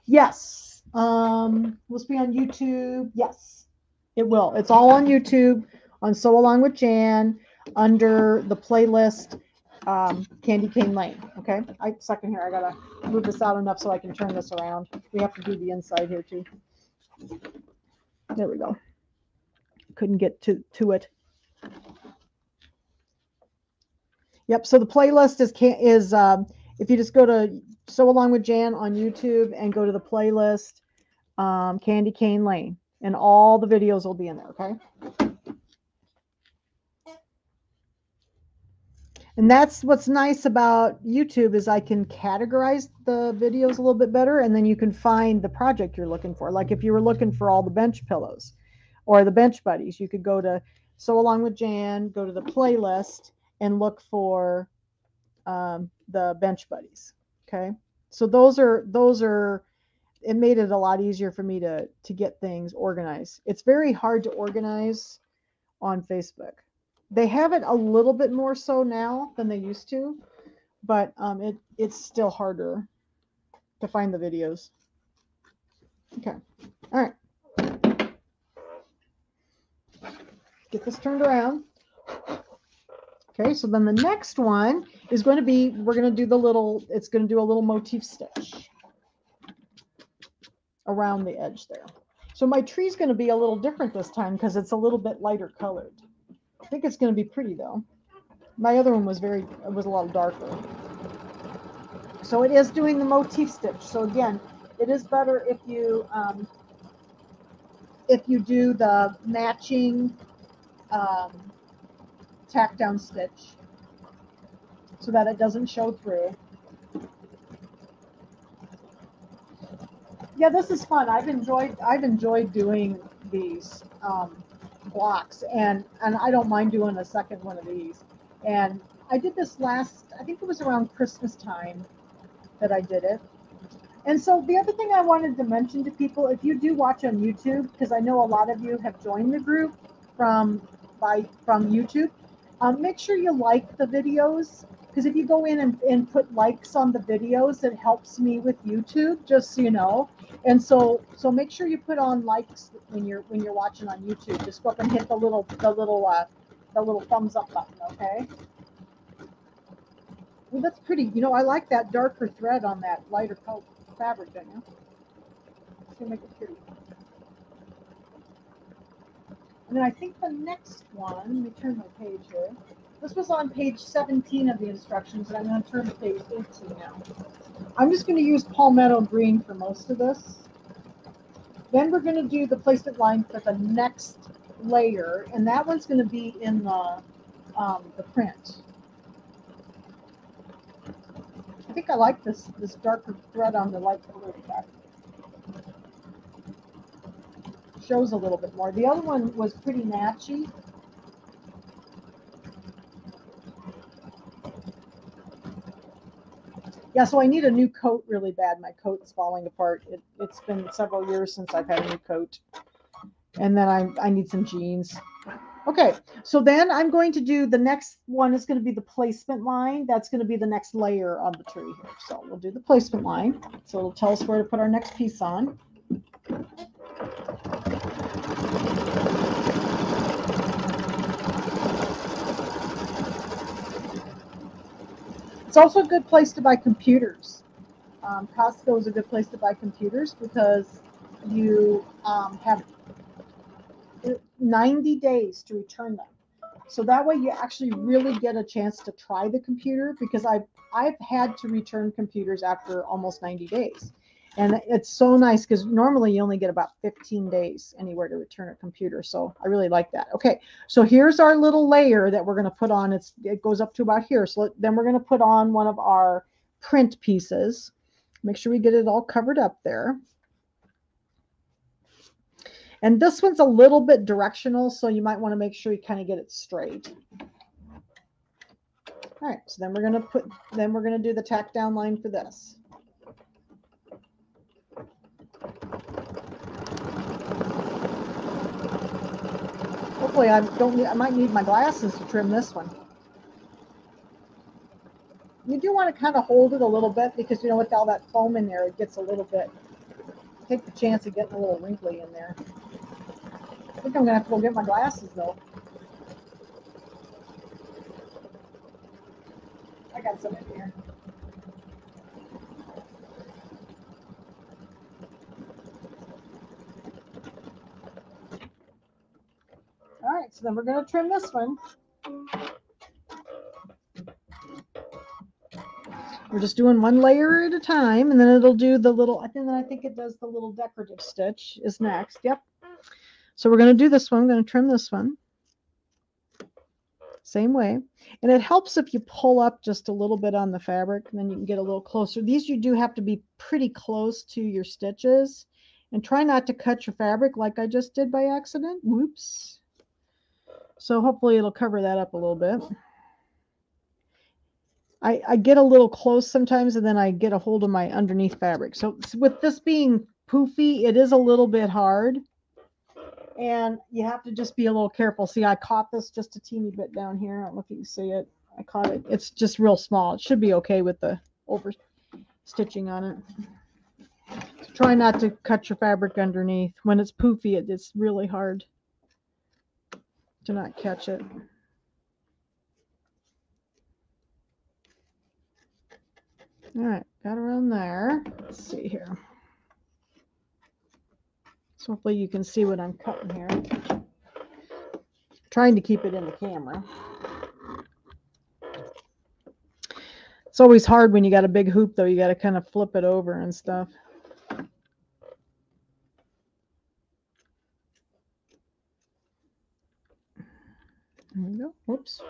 Yes. Will this be on YouTube? Yes, it will. It's all on YouTube on Sew Along with Jan under the playlist Candy Cane Lane. Okay. Second here. I gotta move this out enough so I can turn this around. We have to do the inside here too. There we go. Couldn't get to it. Yep. So the playlist is if you just go to Sew Along with Jan on YouTube and go to the playlist Candy Cane Lane, and all the videos will be in there. Okay. And that's what's nice about YouTube, is I can categorize the videos a little bit better, and then you can find the project you're looking for. Like if you were looking for all the bench pillows or the bench buddies, you could go to Sew Along with Jan, go to the playlist, and look for the bench buddies. Okay. So those are, it made it a lot easier for me to get things organized. It's very hard to organize on Facebook. They have it a little bit more so now than they used to, but it's still harder to find the videos. Okay. All right. Get this turned around. Okay, so then the next one is going to be, we're going to do it's going to do a little motif stitch around the edge there. So my tree is going to be a little different this time because it's a little bit lighter colored. I think it's going to be pretty though. My other one was a lot darker. So it is doing the motif stitch. So again, it is better if you do the matching tack down stitch so that it doesn't show through. Yeah, this is fun. I've enjoyed doing these blocks, and I don't mind doing a second one of these. And I did this I think it was around Christmas time that I did it. And so the other thing I wanted to mention to people, if you do watch on YouTube, because I know a lot of you have joined the group from YouTube, make sure you like the videos, because if you go in and put likes on the videos, it helps me with YouTube, just so you know. And so make sure you put on likes when you're watching on YouTube. Just go up and hit the little thumbs up button, okay? Well, that's pretty. I like that darker thread on that lighter color fabric, don't you? It's gonna make it pretty. And then I think the next one, let me turn my page here. This was on page 17 of the instructions, and I'm going to turn to page 18 now. I'm just going to use palmetto green for most of this. Then we're going to do the placement line for the next layer, and that one's going to be in the print. I think I like this darker thread on the light colored fabric. Shows a little bit more. The other one was pretty matchy. Yeah, so I need a new coat really bad. My coat's falling apart. It's been several years since I've had a new coat. And then I need some jeans. Okay, so then I'm going to do the next one is going to be the placement line. That's going to be the next layer on the tree here. So we'll do the placement line. So it'll tell us where to put our next piece on. It's also a good place to buy computers. Costco is a good place to buy computers because you have 90 days to return them. So that way you actually really get a chance to try the computer, because I've had to return computers after almost 90 days. And it's so nice because normally you only get about 15 days anywhere to return a computer. So I really like that. Okay, so here's our little layer that we're going to put on. It goes up to about here. So then we're going to put on one of our print pieces. Make sure we get it all covered up there. And this one's a little bit directional, so you might want to make sure you kind of get it straight. All right, so then we're going to do the tack down line for this. Hopefully I might need my glasses to trim this one. You do want to kind of hold it a little bit because, you know, with all that foam in there, it gets a little bit, take the chance of getting a little wrinkly in there. I think I'm going to have to go get my glasses though. I got some in here. All right, so then we're going to trim this one. We're just doing one layer at a time, and then it'll do the little, I think it does the little decorative stitch is next. Yep. So we're going to do this one. I'm going to trim this one. Same way. And it helps if you pull up just a little bit on the fabric, and then you can get a little closer. These you do have to be pretty close to your stitches, and try not to cut your fabric like I just did by accident. Whoops. So hopefully it'll cover that up a little bit. I get a little close sometimes, and then I get a hold of my underneath fabric. So with this being poofy, it is a little bit hard, and you have to just be a little careful. See, I caught this just a teeny bit down here. I don't know if you can see it. I caught it. It's just real small. It should be okay with the over stitching on it. So try not to cut your fabric underneath. When it's poofy, it's really hard to not catch it. All right, got around there. Let's see here. So hopefully you can see what I'm cutting here. Trying to keep it in the camera. It's always hard when you got a big hoop, though. You got to kind of flip it over and stuff. There we go. Whoops.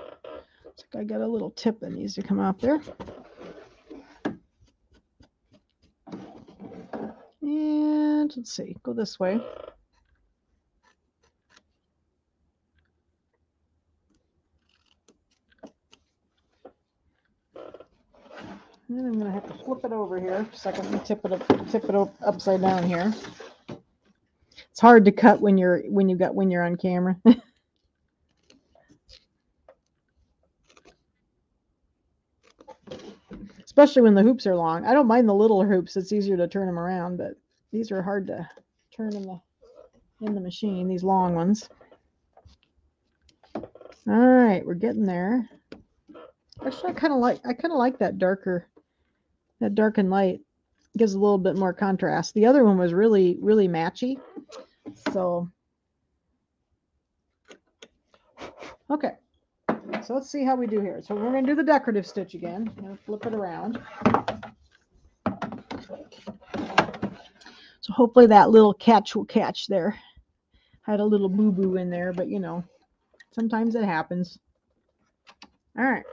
Looks like I got a little tip that needs to come out there. And let's see, go this way. And I'm going to have to flip it over here for a second and tip it upside down here. It's hard to cut when you're on camera. Especially when the hoops are long. I don't mind the little hoops. It's easier to turn them around, but these are hard to turn in the machine, these long ones. All right, we're getting there. Actually, I kind of like that dark and light. It gives a little bit more contrast. The other one was really, really matchy. So, okay. So let's see how we do here. So we're going to do the decorative stitch again. I'm going to flip it around. So hopefully that little catch will catch there. Had a little boo-boo in there, but you know, sometimes it happens. All right.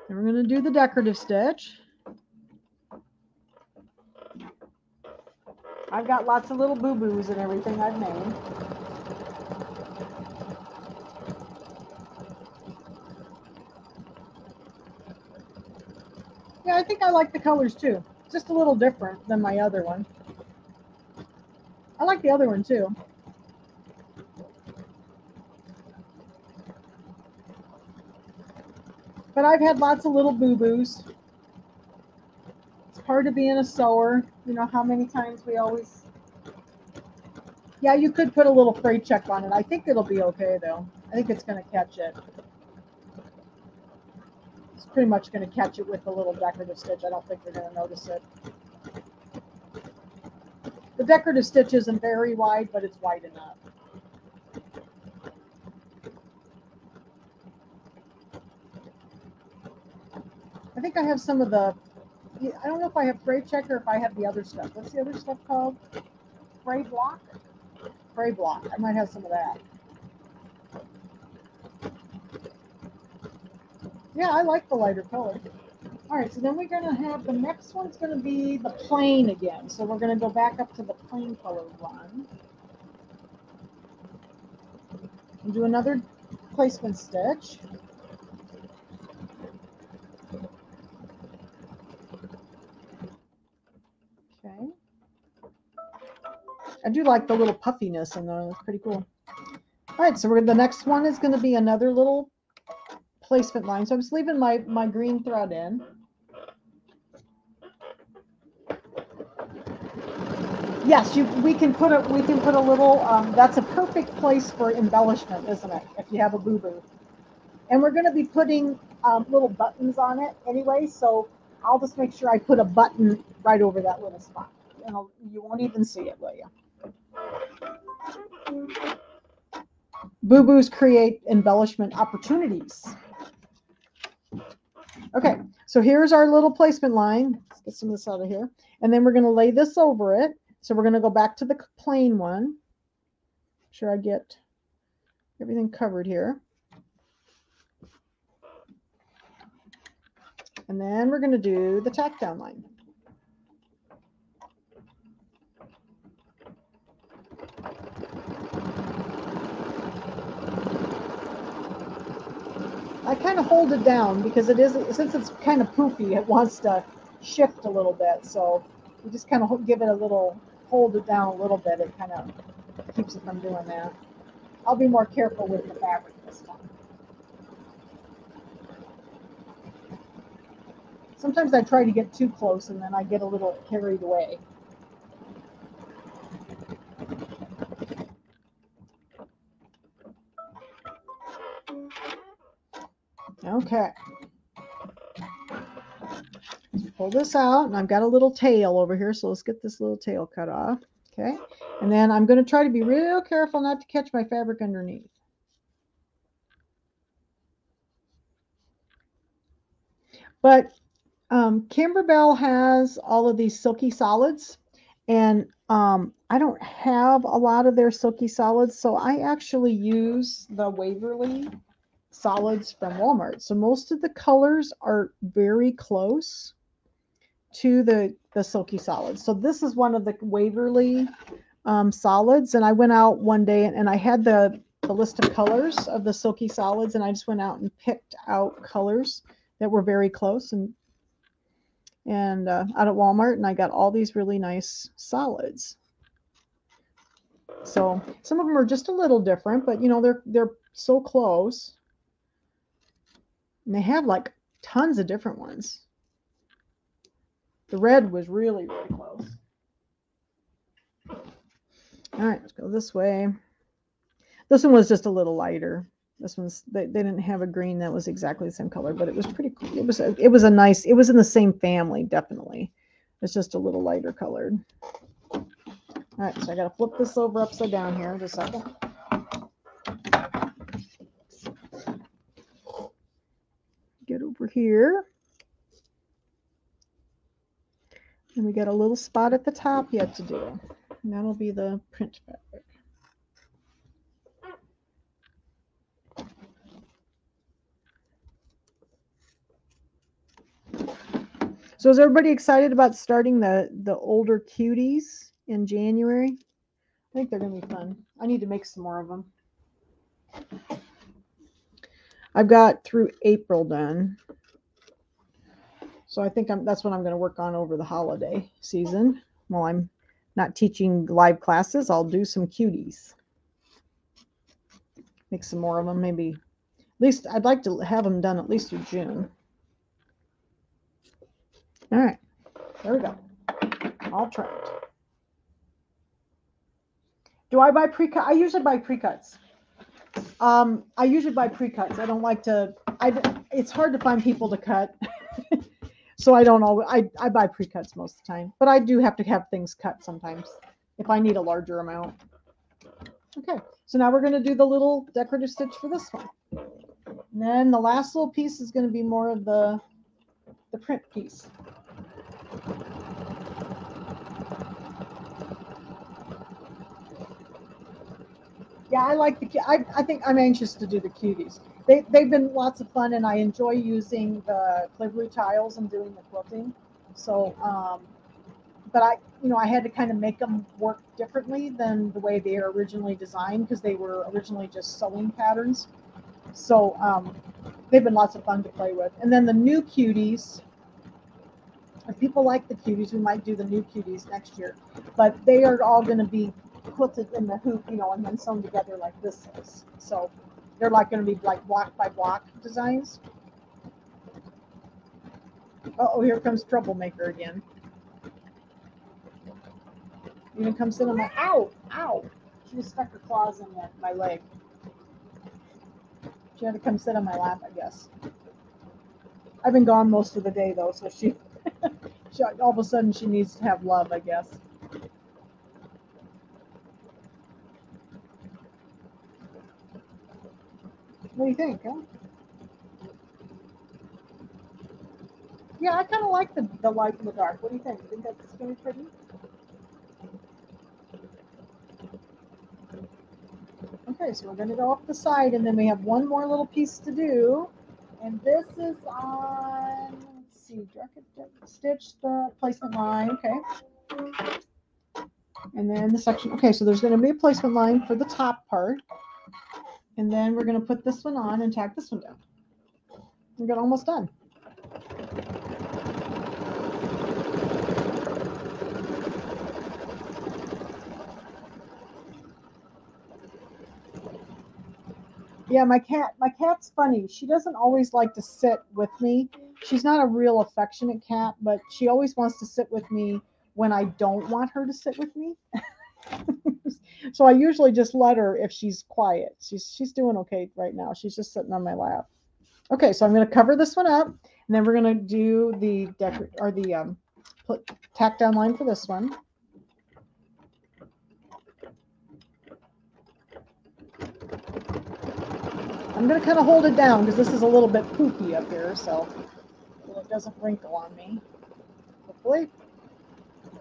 Then we're going to do the decorative stitch. I've got lots of little boo-boos and everything I've made. Yeah, I think I like the colors too. Just a little different than my other one. I like the other one too. But I've had lots of little boo-boos. It's part of being a sewer. You know how many times we always... Yeah, you could put a little freight check on it. I think it'll be okay though. I think it's going to catch it. It's pretty much going to catch it with the little decorative stitch. I don't think they're going to notice it. The decorative stitch isn't very wide, but it's wide enough. I think I have some of the, I don't know if I have fray check or if I have the other stuff. What's the other stuff called? Fray block? Fray block. I might have some of that. Yeah, I like the lighter color. All right, so then we're going to have, the next one's going to be the plain again. So we're going to go back up to the plain color one. And do another placement stitch. Okay. I do like the little puffiness in there. It's pretty cool. All right, so the next one is going to be another little placement line. So I'm just leaving my green thread in. Yes, we can put a little. That's a perfect place for embellishment, isn't it? If you have a boo-boo, and we're going to be putting little buttons on it anyway. So I'll just make sure I put a button right over that little spot, and you won't even see it, will you? Boo-boos create embellishment opportunities. Okay, so here's our little placement line. Let's get some of this out of here, and then we're going to lay this over it. So we're going to go back to the plain one. Make sure I get everything covered here. And then we're going to do the tack down line. I kind of hold it down because since it's kind of poofy, it wants to shift a little bit. So we just kind of give it a little, hold it down a little bit. It kind of keeps it from doing that. I'll be more careful with the fabric this time. Sometimes I try to get too close and then I get a little carried away. Okay. Pull this out, and I've got a little tail over here, so let's get this little tail cut off. Okay, and then I'm going to try to be real careful not to catch my fabric underneath. But Camberbell has all of these silky solids, and I don't have a lot of their silky solids, so I actually use the Waverly solids from Walmart. So most of the colors are very close to the silky solids. So this is one of the Waverly solids, and I went out one day and I had the list of colors of the silky solids, and I just went out and picked out colors that were very close and out at Walmart, and I got all these really nice solids. So some of them are just a little different, but you know, they're so close. And they have like tons of different ones. The red was really, really close. All right, let's go this way. This one was just a little lighter. This one's, they didn't have a green that was exactly the same color, but it was pretty cool. It was a nice, it was in the same family, definitely. It's just a little lighter colored. All right, so I got to flip this over upside down here in a second. Get over here. And we got a little spot at the top yet to do. And that'll be the print fabric. So is everybody excited about starting the older cuties in January? I think they're going to be fun. I need to make some more of them. I've got through April done. So I think that's what I'm going to work on over the holiday season. While I'm not teaching live classes, I'll do some cuties. Make some more of them, maybe. At least I'd like to have them done at least through June. All right, there we go. All trimmed. Do I buy pre-cut? I usually buy pre-cuts. I usually buy pre-cuts. I don't like to. It's hard to find people to cut, so I don't always. I buy pre-cuts most of the time, but I do have to have things cut sometimes if I need a larger amount. Okay, so now we're going to do the little decorative stitch for this one. And then the last little piece is going to be more of the print piece. Yeah, I like the. I think I'm anxious to do the cuties. They've been lots of fun, and I enjoy using the Clivery tiles and doing the quilting. So, but I had to kind of make them work differently than the way they are originally designed because they were originally just sewing patterns. So they've been lots of fun to play with. And then the new cuties. If people like the cuties, we might do the new cuties next year. But they are all going to be quilted in the hoop, and then sewn together like this is. So they're like going to be like block by block designs. Oh, here comes Troublemaker again. You're going to come sit on my, ow, she just stuck her claws in my leg. She had to come sit on my lap, I guess. I've been gone most of the day though, so she all of a sudden she needs to have love, I guess. What do you think, huh? Yeah, I kind of like the light and the dark. What do you think? Think that's going to be pretty? Okay, so we're going to go up the side, and then we have one more little piece to do. And this is on, let's see, stitch the placement line, okay. And then the section, okay, so there's going to be a placement line for the top part. And then we're going to put this one on and tack this one down. We're getting almost done. Yeah, my cat's funny. She doesn't always like to sit with me. She's not a real affectionate cat, but she always wants to sit with me when I don't want her to sit with me. So I usually just let her if she's quiet. She's doing okay right now. She's just sitting on my lap. Okay, so I'm going to cover this one up, and then we're going to do the tack down line for this one. I'm going to kind of hold it down because this is a little bit poofy up here, so it doesn't wrinkle on me. Hopefully.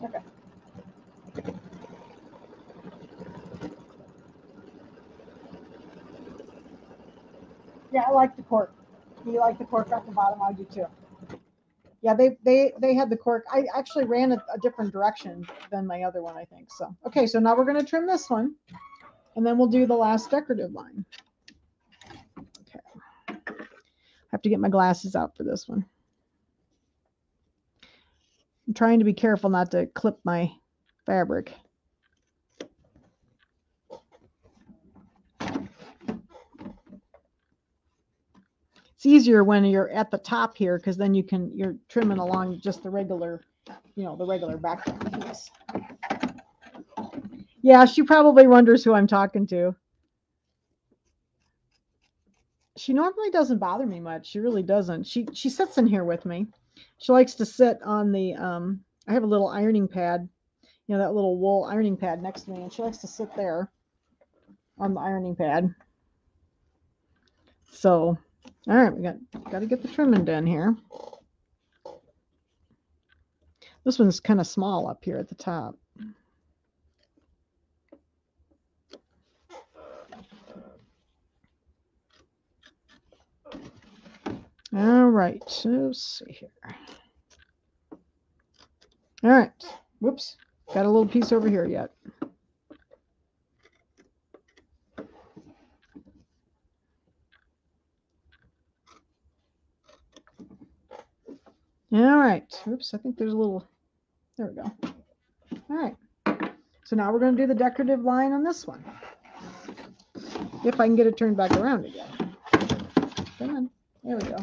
Okay. Yeah, I like the cork. Do you like the cork at the bottom? I do too. Yeah, they had the cork. I actually ran a different direction than my other one, I think. So, okay, so now we're going to trim this one, and then we'll do the last decorative line. Okay. I have to get my glasses out for this one. I'm trying to be careful not to clip my fabric. It's easier when you're at the top here because then you're trimming along just the regular, the regular background piece. Yeah, she probably wonders who I'm talking to. She normally doesn't bother me much. She really doesn't. She sits in here with me. She likes to sit on the I have a little ironing pad, that little wool ironing pad next to me, and she likes to sit there on the ironing pad. So, all right, we got to get the trimming done here. This one's kind of small up here at the top. All right, let's see here. All right, whoops, got a little piece over here yet. All right, oops, I think there's a little, there we go. All right, so now we're going to do the decorative line on this one. If I can get it turned back around again. Come on, there we go.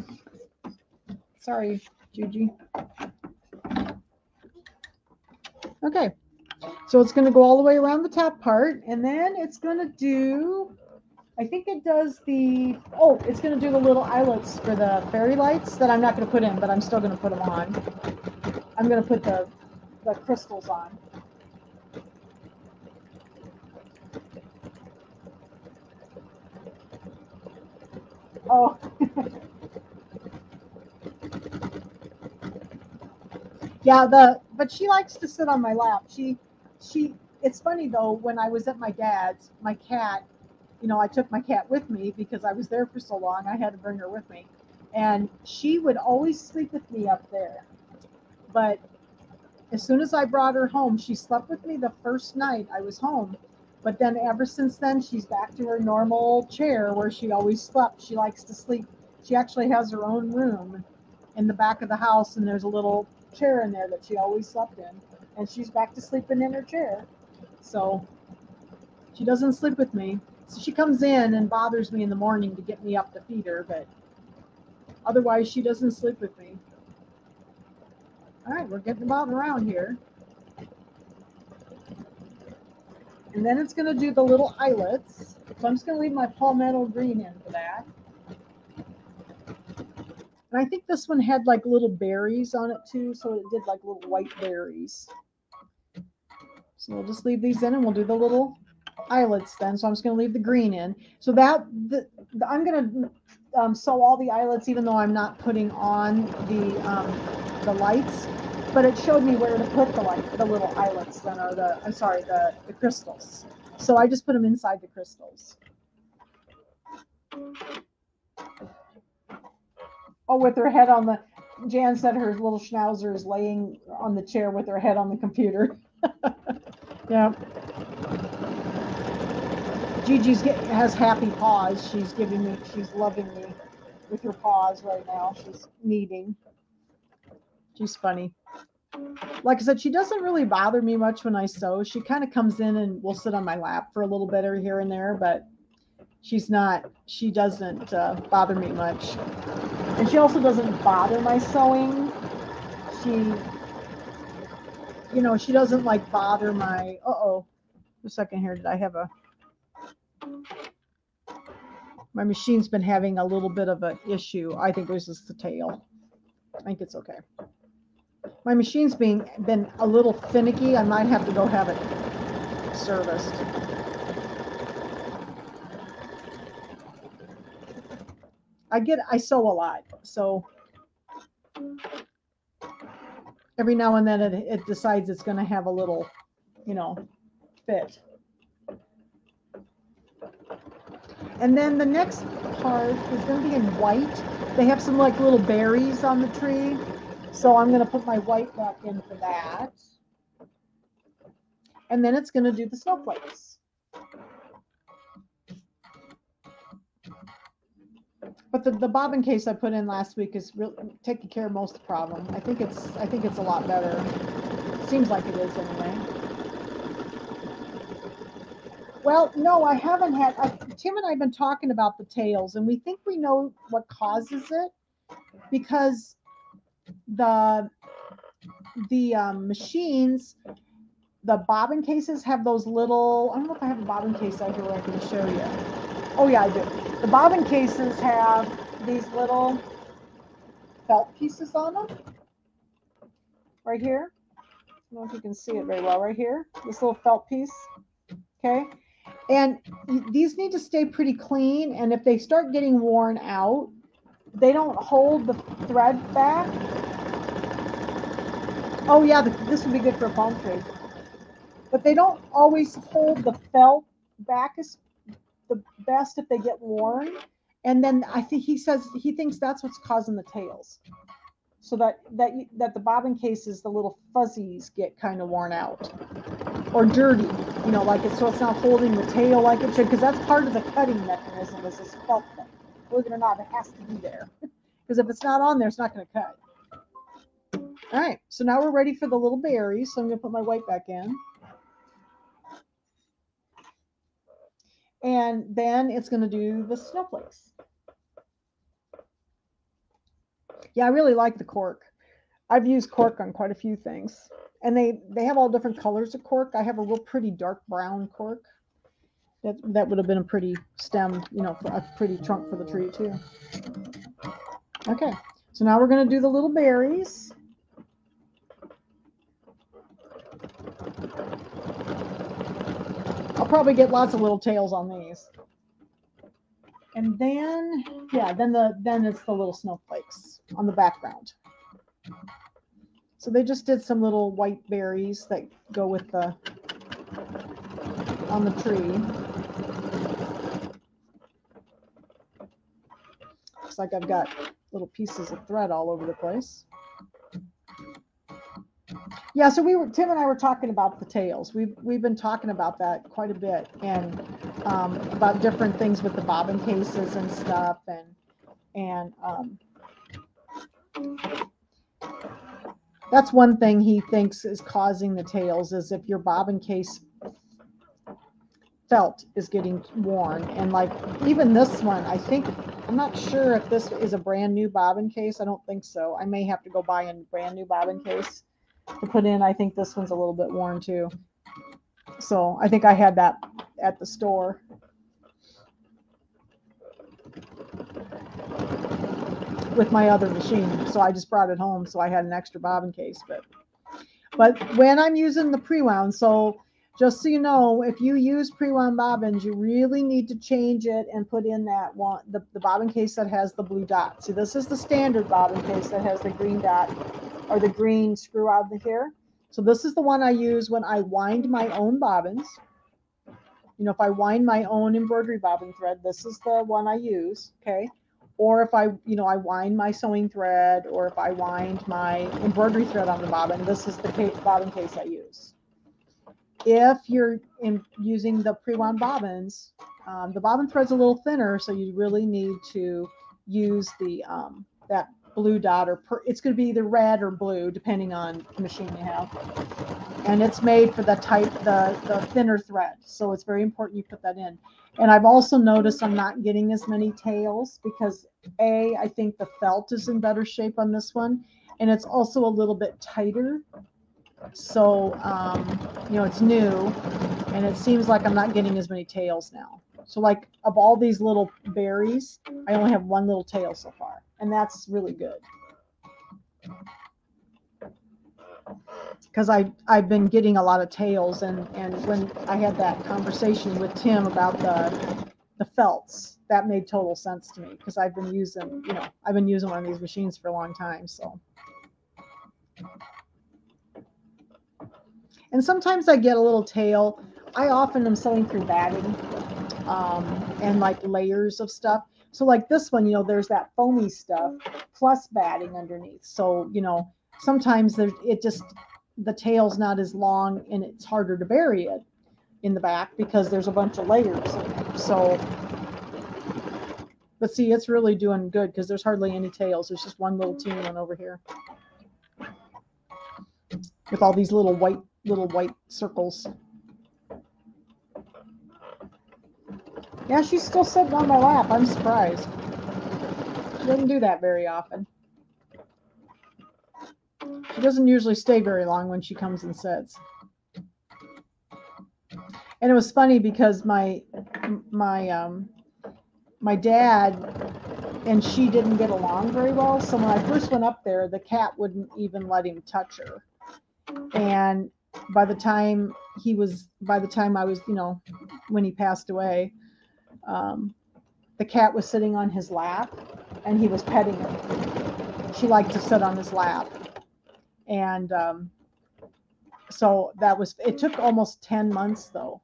Sorry, Gigi. Okay, so it's going to go all the way around the top part, and then it's going to do, I think it does it's going to do the little eyelets for the fairy lights that I'm not going to put in, but I'm still going to put them on. I'm going to put the crystals on. Oh, yeah. But she likes to sit on my lap. She. It's funny though. When I was at my dad's, my cat, I took my cat with me because I was there for so long. I had to bring her with me, and she would always sleep with me up there. But as soon as I brought her home, she slept with me the first night I was home. But then ever since then, she's back to her normal chair where she always slept. She likes to sleep. She actually has her own room in the back of the house, and there's a little chair in there that she always slept in. And she's back to sleeping in her chair. So she doesn't sleep with me. So she comes in and bothers me in the morning to get me up to feed her, but otherwise she doesn't sleep with me. All right, we're getting about around here. And then it's going to do the little eyelets. So I'm just going to leave my palmetto green in for that. And I think this one had like little berries on it too. So it did like little white berries. So we'll just leave these in and we'll do the little eyelets then. So I'm just going to leave the green in. So I'm going to sew all the eyelets even though I'm not putting on the lights. But it showed me where to put the little eyelets then, or the crystals. So I just put them inside the crystals. Oh, with her head on the, Jan said her little schnauzer is laying on the chair with her head on the computer. Yeah. Gigi's has happy paws. She's loving me with her paws right now. She's kneading. She's funny. Like I said, she doesn't really bother me much when I sew. She kind of comes in and will sit on my lap for a little bit or here and there, but she doesn't bother me much. And she also doesn't bother my sewing. She doesn't like bother my, a second here, did I have my machine's been having a little bit of an issue. I think it was just the tail. I think it's okay. My machine's been a little finicky. I might have to go have it serviced. I sew a lot, so every now and then it decides it's going to have a little, fit. And then the next part is going to be in white. They have some like little berries on the tree. So I'm going to put my white back in for that. And then it's going to do the snowflakes. But the bobbin case I put in last week is really taking care of most of the problem. I think it's a lot better. Seems like it is anyway. Well, no, I haven't had. Tim and I have been talking about the tails, and we think we know what causes it because the machines, the bobbin cases have those little. I don't know if I have a bobbin case out here where I can show you. Oh yeah, I do. The bobbin cases have these little felt pieces on them. Right here. I don't know if you can see it very well. Right here, this little felt piece. Okay. And these need to stay pretty clean. And if they start getting worn out, they don't hold the thread back. Oh yeah, this would be good for a palm tree. But they don't always hold the felt back as the best if they get worn. And then I think he thinks that's what's causing the tails. So that the bobbin cases, the little fuzzies get kind of worn out or dirty, so it's not holding the tail like it should, because that's part of the cutting mechanism is this felt thing. Believe it or not, it has to be there, because if it's not on there, it's not going to cut. All right, so now we're ready for the little berries. So I'm going to put my white back in. And then it's going to do the snowflakes. Yeah, I really like the cork. I've used cork on quite a few things. And they have all different colors of cork. I have a real pretty dark brown cork. That would have been a pretty stem, for a pretty trunk for the tree too. Okay, so now we're going to do the little berries. I'll probably get lots of little tails on these. And then, yeah, then it's the little snowflakes on the background. So they just did some little white berries that go with the on the tree. Looks like I've got little pieces of thread all over the place. Yeah, so Tim and I were talking about the tails. We've been talking about that quite a bit, and about different things with the bobbin cases and stuff, and that's one thing he thinks is causing the tails, is if your bobbin case felt is getting worn. And like even this one, I think, I'm not sure if this is a brand new bobbin case. I don't think so. I may have to go buy a brand new bobbin case to put in. I think this one's a little bit worn too. So I think I had that at the store. With my other machine, so I just brought it home, so I had an extra bobbin case. But when I'm using the pre-wound, so just so you know, if you use pre-wound bobbins, you really need to change it and put in that one, the bobbin case that has the blue dot. See, this is the standard bobbin case that has the green dot or the green screw out of here. So this is the one I use when I wind my own bobbins. You know, if I wind my own embroidery bobbin thread, this is the one I use, okay? Or if I wind my sewing thread, or if I wind my embroidery thread on the bobbin, this is the bobbin case I use. If you're using the pre-wound bobbins, the bobbin thread's a little thinner, so you really need to use the that blue dot, or it's going to be either red or blue, depending on the machine you have. And it's made for the thinner thread, so it's very important you put that in. And I've also noticed I'm not getting as many tails because I think the felt is in better shape on this one, and it's also a little bit tighter. So it's new, and it seems like I'm not getting as many tails now. So like of all these little berries, I only have one little tail so far, and that's really good. Because I've been getting a lot of tails, and when I had that conversation with Tim about the felts, that made total sense to me, because I've been using one of these machines for a long time. So, and sometimes I get a little tail. I often am sewing through batting and like layers of stuff. So like this one, there's that foamy stuff plus batting underneath. So sometimes the tail's not as long, and it's harder to bury it in the back because there's a bunch of layers in there. So, but see, it's really doing good because there's hardly any tails. There's just one little teeny one over here with all these little white circles. Yeah, she's still sitting on my lap. I'm surprised. She doesn't do that very often. She doesn't usually stay very long when she comes and sits. And it was funny because my dad and she didn't get along very well. So when I first went up there, the cat wouldn't even let him touch her. And by the time I was, when he passed away, the cat was sitting on his lap and he was petting her. She liked to sit on his lap. And so it took almost 10 months though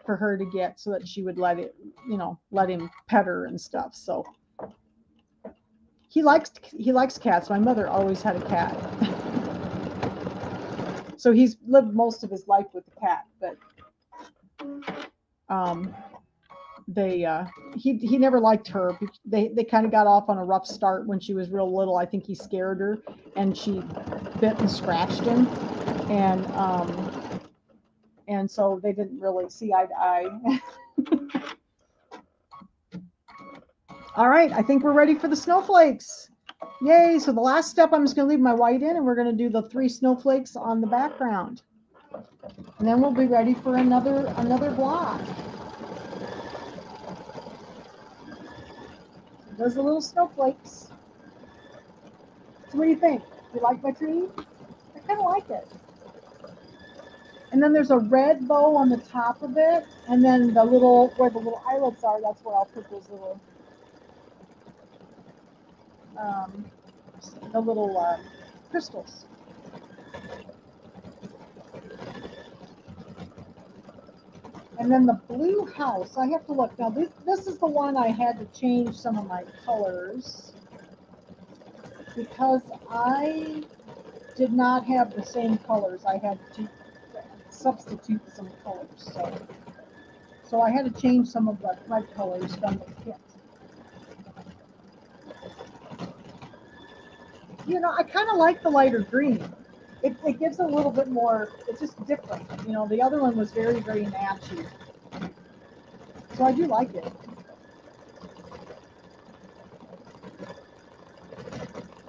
for her to get so that she would let him pet her and stuff. So he likes cats. My mother always had a cat. So he's lived most of his life with the cat, but he never liked her. They kind of got off on a rough start when she was real little. I think he scared her, and she bit and scratched him, and so they didn't really see eye to eye. All right, I think we're ready for the snowflakes. Yay! So the last step, I'm just going to leave my white in, and we're going to do the 3 snowflakes on the background, and then we'll be ready for another block. Those are little snowflakes. So what do you think? You like my tree? I kind of like it. And then there's a red bow on the top of it, and then where the little eyelets are, that's where I'll put those little crystals. And then the blue house, I have to look. Now this is the one I had to change some of my colors because I did not have the same colors. I had to substitute some colors. So I had to change some of the red colors from the kit. You know, I kind of like the lighter green. It gives a little bit more, it's just different. You know, the other one was very, very matchy. So I do like it.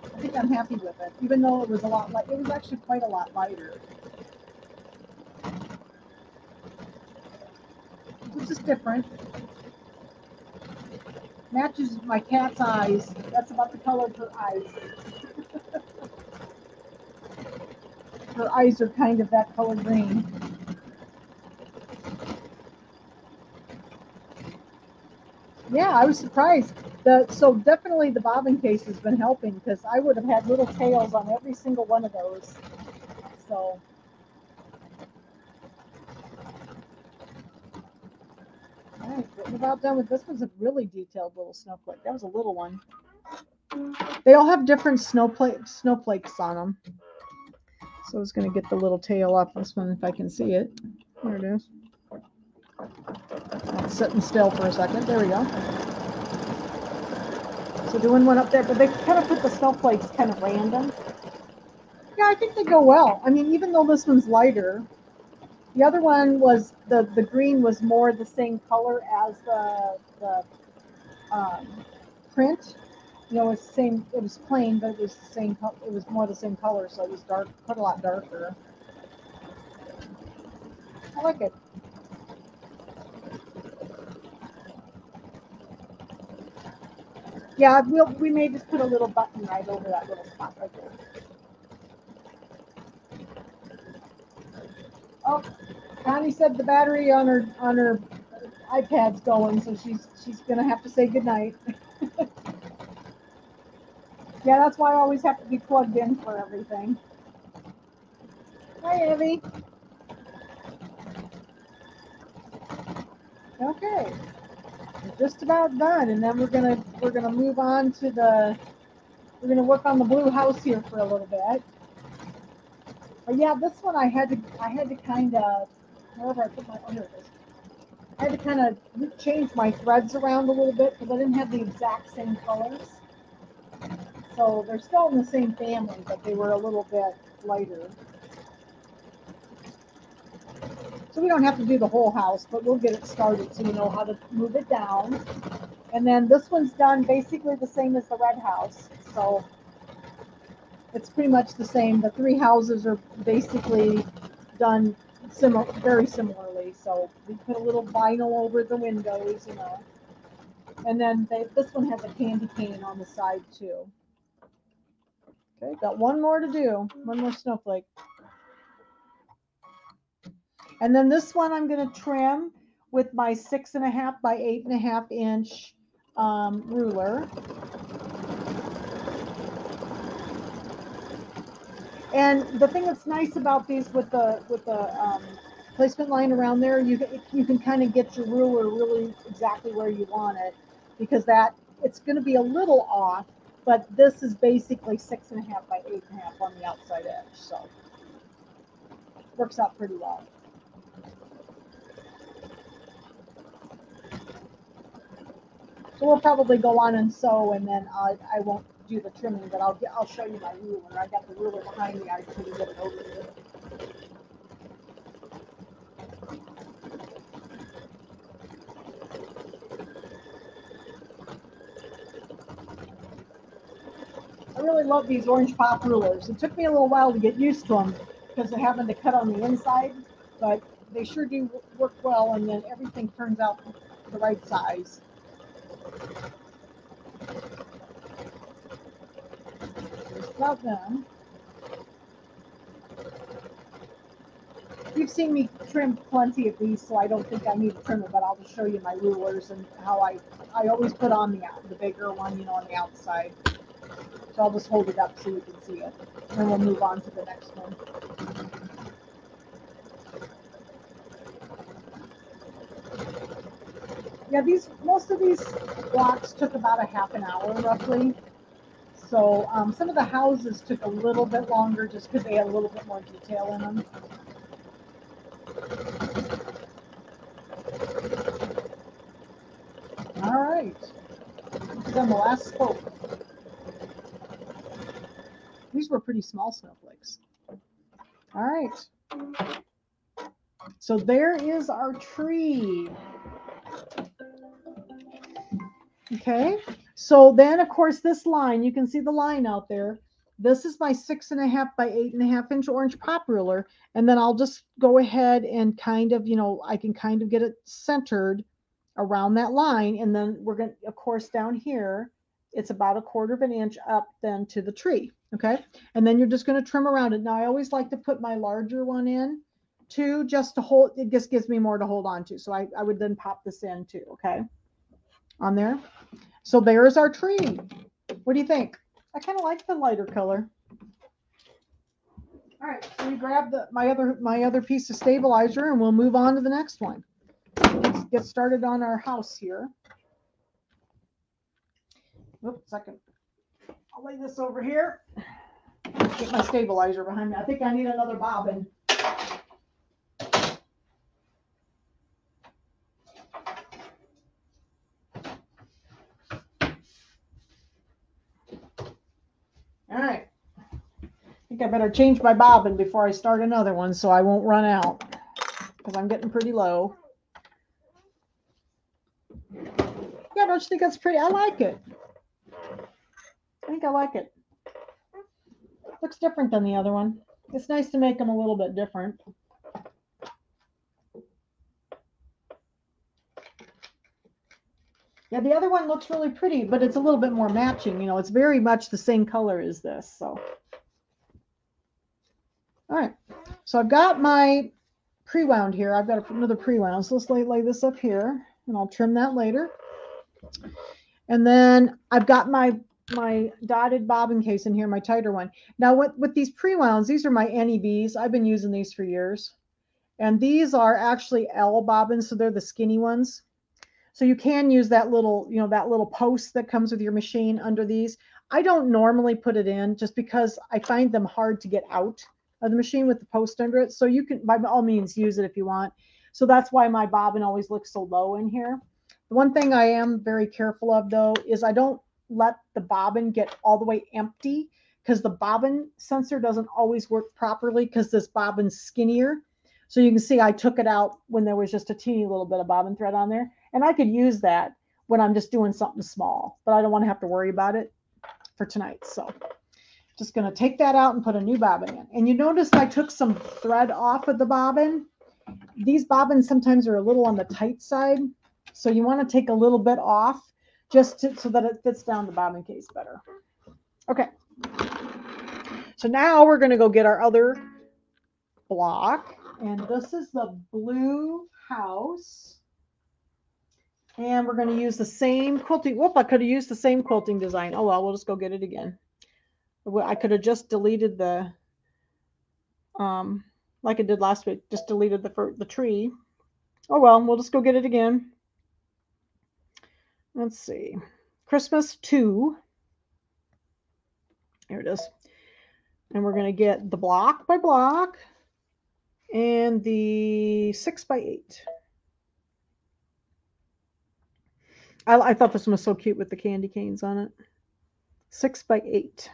I think I'm happy with it, even though it was a lot light. It was actually quite a lot lighter. It's just different. Matches my cat's eyes. That's about the color of her eyes. Her eyes are kind of that color green. Yeah, I was surprised. So definitely the bobbin case has been helping because I would have had little tails on every single one of those. So all right, getting about done with this. One's a really detailed little snowflake. That was a little one. They all have different snowflakes on them. So I was going to get the little tail off this one if I can see it. There it is. It's sitting still for a second. There we go. So doing one up there, but they kind of put the snowflakes kind of random. Yeah, I think they go well. I mean, even though this one's lighter, the other one was the green was more the same color as the print. You know, it's same. It was plain, but it was the same. It was more the same color, so it was dark, quite a lot darker. I like it. Yeah, we may just put a little button right over that little spot right there. Oh, Connie said the battery on her iPad's going, so she's gonna have to say goodnight. Yeah, that's why I always have to be plugged in for everything. Hi, Evie. Okay, we're just about done, and then we're gonna move on to we're gonna work on the blue house here for a little bit. But yeah, this one I had to kind of, wherever I put my, oh, here it is. I had to kind of change my threads around a little bit because I didn't have the exact same colors. So they're still in the same family, but they were a little bit lighter. So we don't have to do the whole house, but we'll get it started so you know how to move it down. And then this one's done basically the same as the red house. So it's pretty much the same. The three houses are basically done very similarly. So we put a little vinyl over the windows, you know. And then this one has a candy cane on the side too. Okay, got one more to do. One more snowflake. And then this one I'm going to trim with my 6.5 by 8.5 inch ruler. And the thing that's nice about these with the placement line around there, you can kind of get your ruler really exactly where you want it, because it's going to be a little off, but this is basically 6.5 by 8.5 on the outside edge, so works out pretty well. So we'll probably go on and sew, and then I won't do the trimming, but I'll show you my ruler. I got the ruler behind me. I should get it over here. I really love these orange pop rulers. It took me a little while to get used to them because of having to cut on the inside, but they sure do work well, and then everything turns out the right size. Just about done. You've seen me trim plenty of these, so I don't think I need to trim it, but I'll just show you my rulers and how I always put on the bigger one, you know, on the outside. So I'll just hold it up so you can see it. And then we'll move on to the next one. Yeah, most of these blocks took about a half an hour roughly. So some of the houses took a little bit longer just because they had a little bit more detail in them. All right, then the last spoke. These were pretty small snowflakes. All right. So there is our tree. Okay. So then, of course, this line, you can see the line out there. This is my 6.5 by 8.5 inch orange pop ruler. And then I'll just go ahead and kind of, I can kind of get it centered around that line. And then we're going to, of course, down here, it's about 1/4 of an inch up then to the tree. Okay. And then you're just going to trim around it. Now, I always like to put my larger one in too, just to hold, it just gives me more to hold on to. So I would then pop this in too. Okay. On there. So there's our tree. What do you think? I kind of like the lighter color. All right, so we grab my other piece of stabilizer and we'll move on to the next one. Let's get started on our house here. Oops, second. I'll lay this over here. Get my stabilizer behind me. I think I need another bobbin. All right. I think I better change my bobbin before I start another one so I won't run out because I'm getting pretty low. Yeah, don't you think that's pretty? I like it. I think I like it. Looks different than the other one. It's nice to make them a little bit different. Yeah, the other one looks really pretty, but it's a little bit more matching. It's very much the same color as this. So, all right. So I've got my pre-wound here. I've got another pre-wound. So let's lay this up here, and I'll trim that later. And then I've got my dotted bobbin case in here, my tighter one. Now with these pre-wounds, these are my NEBs. I've been using these for years. And these are actually L bobbins, so they're the skinny ones. So you can use that little, that little post that comes with your machine under these. I don't normally put it in just because I find them hard to get out of the machine with the post under it. So you can, by all means, use it if you want. So that's why my bobbin always looks so low in here. The one thing I am very careful of, though, is I don't let the bobbin get all the way empty because the bobbin sensor doesn't always work properly because this bobbin's skinnier. So you can see I took it out when there was just a teeny little bit of bobbin thread on there. And I could use that when I'm just doing something small, but I don't want to have to worry about it for tonight. So just going to take that out and put a new bobbin in. And you notice I took some thread off of the bobbin. These bobbins sometimes are a little on the tight side. So you want to take a little bit off just so that it fits down the bobbin case better. Okay. So now we're going to go get our other block. And this is the blue house. And we're going to use the same quilting. Whoop, I could have used the same quilting design. Oh, well, we'll just go get it again. I could have just deleted the, like I did last week, just deleted the tree. Oh, well, we'll just go get it again. Let's see. Christmas 2. Here it is. And we're going to get the block by block and the 6 by 8. I thought this one was so cute with the candy canes on it. 6 by 8.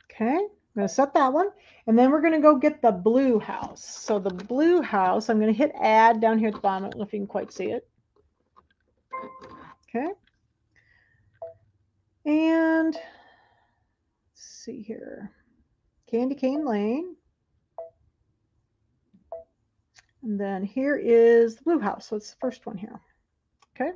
Okay, I'm going to set that one. And then we're going to go get the blue house. So the blue house, I'm going to hit add down here at the bottom. I don't know if you can quite see it. Okay. And let's see here. Candy cane lane. And then here is the blue house. So it's the first one here. Okay.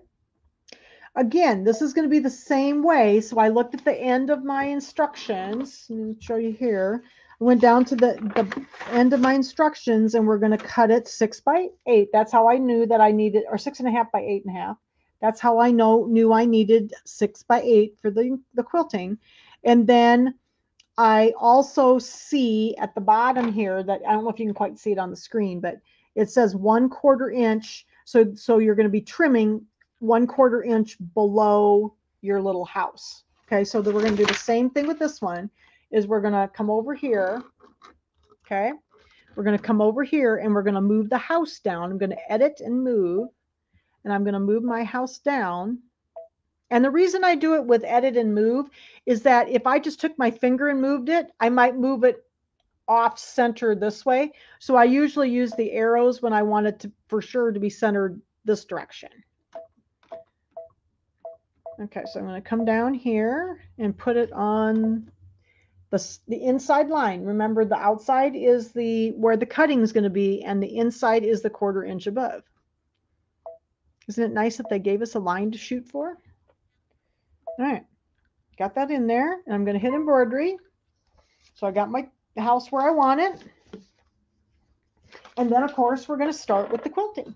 Again, this is going to be the same way. So I looked at the end of my instructions. Let me show you here. I went down to the end of my instructions and we're going to cut it 6 by 8. That's how I knew that I needed, or 6.5 by 8.5. That's how I knew I needed 6 by 8 for the quilting. And then I also see at the bottom here that I don't know if you can quite see it on the screen, but it says 1/4 inch. So you're going to be trimming 1/4 inch below your little house. Okay, so we're going to do the same thing with this one. Is we're going to come over here. Okay, we're going to come over here and we're going to move the house down. I'm going to edit and move, and I'm going to move my house down. And the reason I do it with edit and move is that if I just took my finger and moved it, I might move it off center this way. So I usually use the arrows when I want it to for sure to be centered this direction. Okay, so I'm going to come down here and put it on the inside line. Remember, the outside is where the cutting is going to be, and the inside is the 1/4 inch above. Isn't it nice that they gave us a line to shoot for? All right, got that in there, and I'm going to hit embroidery. So I got my house where I want it. And then, of course, we're going to start with the quilting.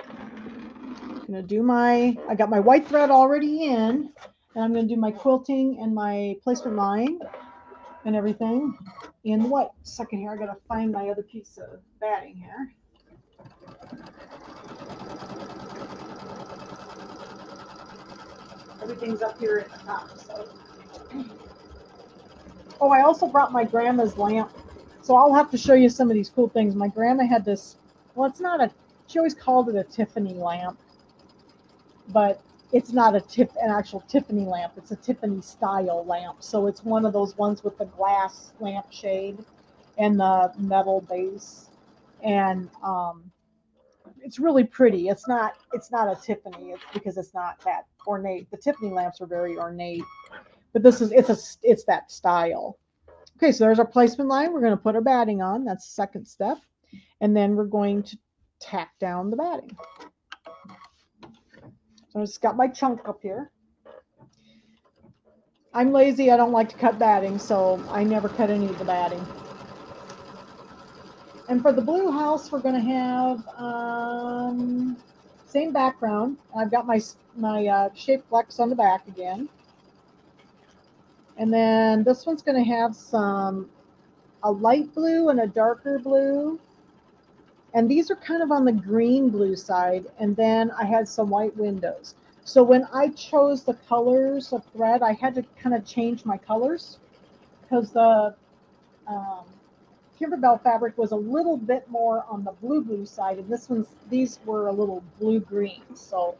I'm going to do I got my white thread already in, and I'm going to do my quilting and my placement line and everything in white. Second here, I got to find my other piece of batting here. Everything's up here at the top. So. Oh, I also brought my grandma's lamp. So I'll have to show you some of these cool things. My grandma had this, well, it's not she always called it a Tiffany lamp, but it's not an actual Tiffany lamp. It's a Tiffany style lamp. So it's one of those ones with the glass lamp shade and the metal base. And it's really pretty. It's not a Tiffany. It's because it's not that ornate. The Tiffany lamps are very ornate, but it's that style. Okay, so there's our placement line. We're going to put our batting on. That's the second step. And then we're going to tack down the batting. So I just got my chunk up here. I'm lazy. I don't like to cut batting, so I never cut any of the batting. And for the blue house, we're going to have same background. I've got my shape flex on the back again. And then this one's going to have a light blue and a darker blue. And these are kind of on the green blue side. And then I had some white windows. So when I chose the colors of thread, I had to kind of change my colors because the Kimberbell fabric was a little bit more on the blue side. And these were a little blue-green. So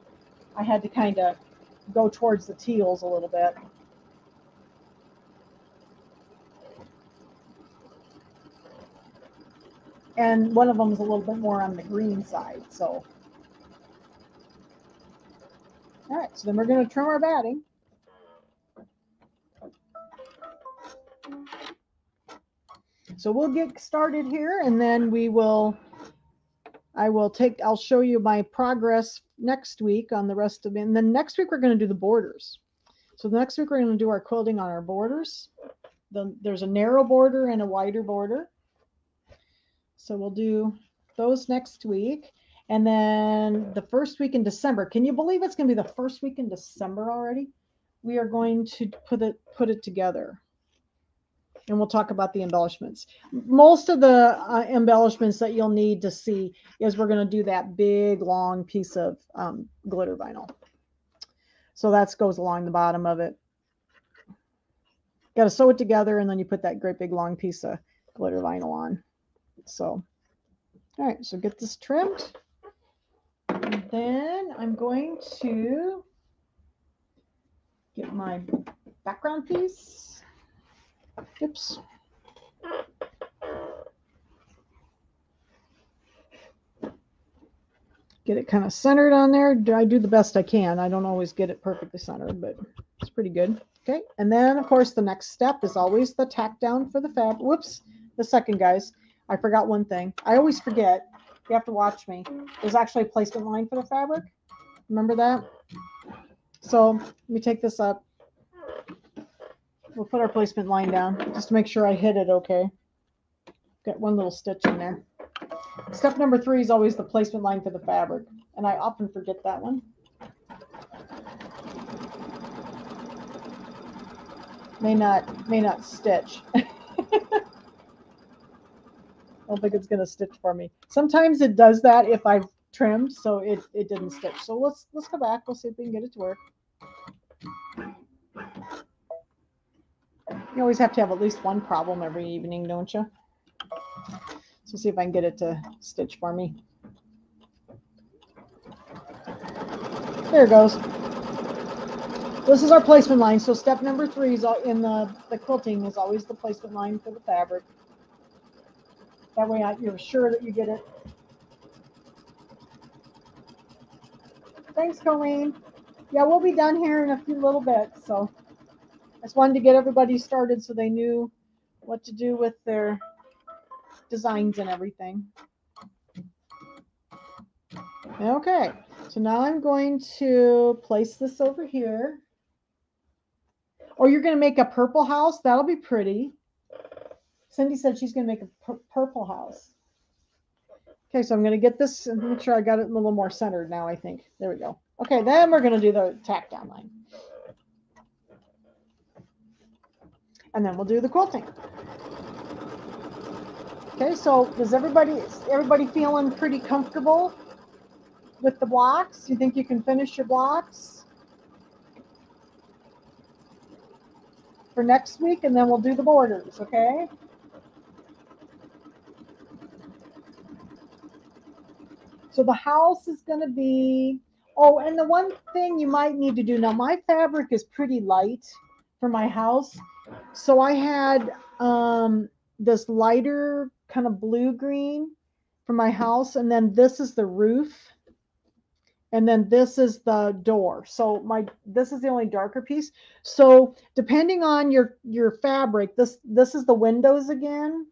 I had to kind of go towards the teals a little bit. And one of them is a little bit more on the green side. So, all right, so then we're going to trim our batting. So we'll get started here, and then I'll show you my progress next week on the rest of it. And then next week we're going to do the borders. So next week we're going to do our quilting on our borders. There's a narrow border and a wider border. So we'll do those next week. And then the first week in December, can you believe it's going to be the first week in December already? We are going to put it together. And we'll talk about the embellishments. Most of the embellishments that you'll need to see is we're going to do that big, long piece of glitter vinyl. So that goes along the bottom of it. Got to sew it together, and then you put that great big, long piece of glitter vinyl on. So, all right, so get this trimmed. And then I'm going to get my background piece. Oops. Get it kind of centered on there. I do the best I can. I don't always get it perfectly centered, but it's pretty good. Okay, and then, of course, the next step is always the tack down for the fabric. Whoops, the second, guys. I forgot one thing. I always forget. You have to watch me. There's actually a placement line for the fabric. Remember that? So let me take this up. We'll put our placement line down just to make sure I hit it okay. Got one little stitch in there. Step number 3 is always the placement line for the fabric, and I often forget that one. may not stitch. I don't think it's going to stitch for me. Sometimes it does that if I've trimmed, so it didn't stitch. So let's go back. We'll see if we can get it to work. You always have to have at least one problem every evening, don't you? So see if I can get it to stitch for me. There it goes. This is our placement line. So step number 3 is in the quilting is always the placement line for the fabric. That way you're sure that you get it. Thanks, Colleen. Yeah, we'll be done here in a few little bits. So I just wanted to get everybody started so they knew what to do with their designs and everything. Okay, so now I'm going to place this over here. Or you're going to make a purple house. That'll be pretty. Cindy said she's going to make a purple house. Okay, so I'm going to get this and make sure I got it a little more centered now, I think. There we go. Okay, then we're going to do the tack down line. And then we'll do the quilting. Okay, so is everybody feeling pretty comfortable with the blocks? You think you can finish your blocks for next week, and then we'll do the borders, okay? So the house is going to be, oh, and the one thing you might need to do, now my fabric is pretty light for my house. So I had this lighter kind of blue-green for my house, and then this is the roof, and then this is the door. So this is the only darker piece. So depending on your fabric, this is the windows again.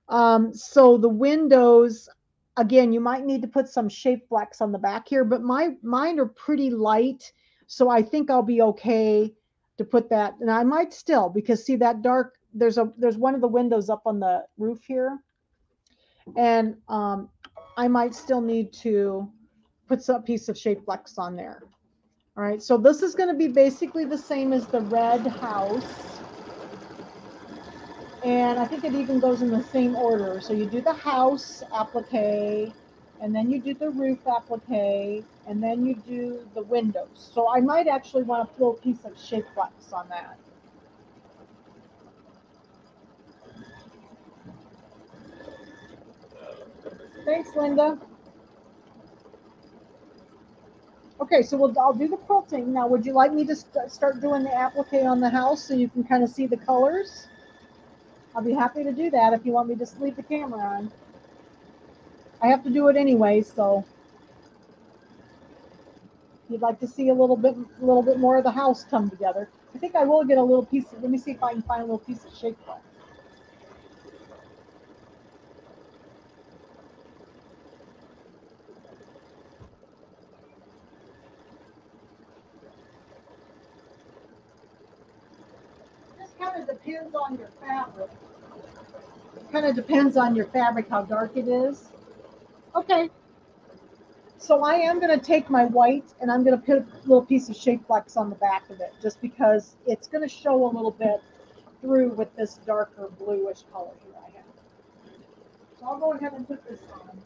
So the windows, again, you might need to put some shape flex on the back here, but mine are pretty light, so I think I'll be okay to put that. And I might still, because see that dark, there's one of the windows up on the roof here, and I might still need to put some piece of shape flex on there. All right, so this is going to be basically the same as the red house. And I think it even goes in the same order. So you do the house applique, and then you do the roof applique, and then you do the windows. So I might actually want to throw a piece of shape flex on that. Thanks, Linda. Okay, so I'll do the quilting. Now, would you like me to start doing the applique on the house so you can kind of see the colors? I'll be happy to do that if you want me to just leave the camera on. I have to do it anyway, so if you'd like to see a little bit more of the house come together. I think I will get a little piece of, let me see if I can find a little piece of shape flex. This kind of depends on your fabric. It kind of depends on your fabric, how dark it is. Okay. So I am going to take my white and I'm going to put a little piece of shape flex on the back of it, just because it's going to show a little bit through with this darker bluish color here I have. So I'll go ahead and put this on.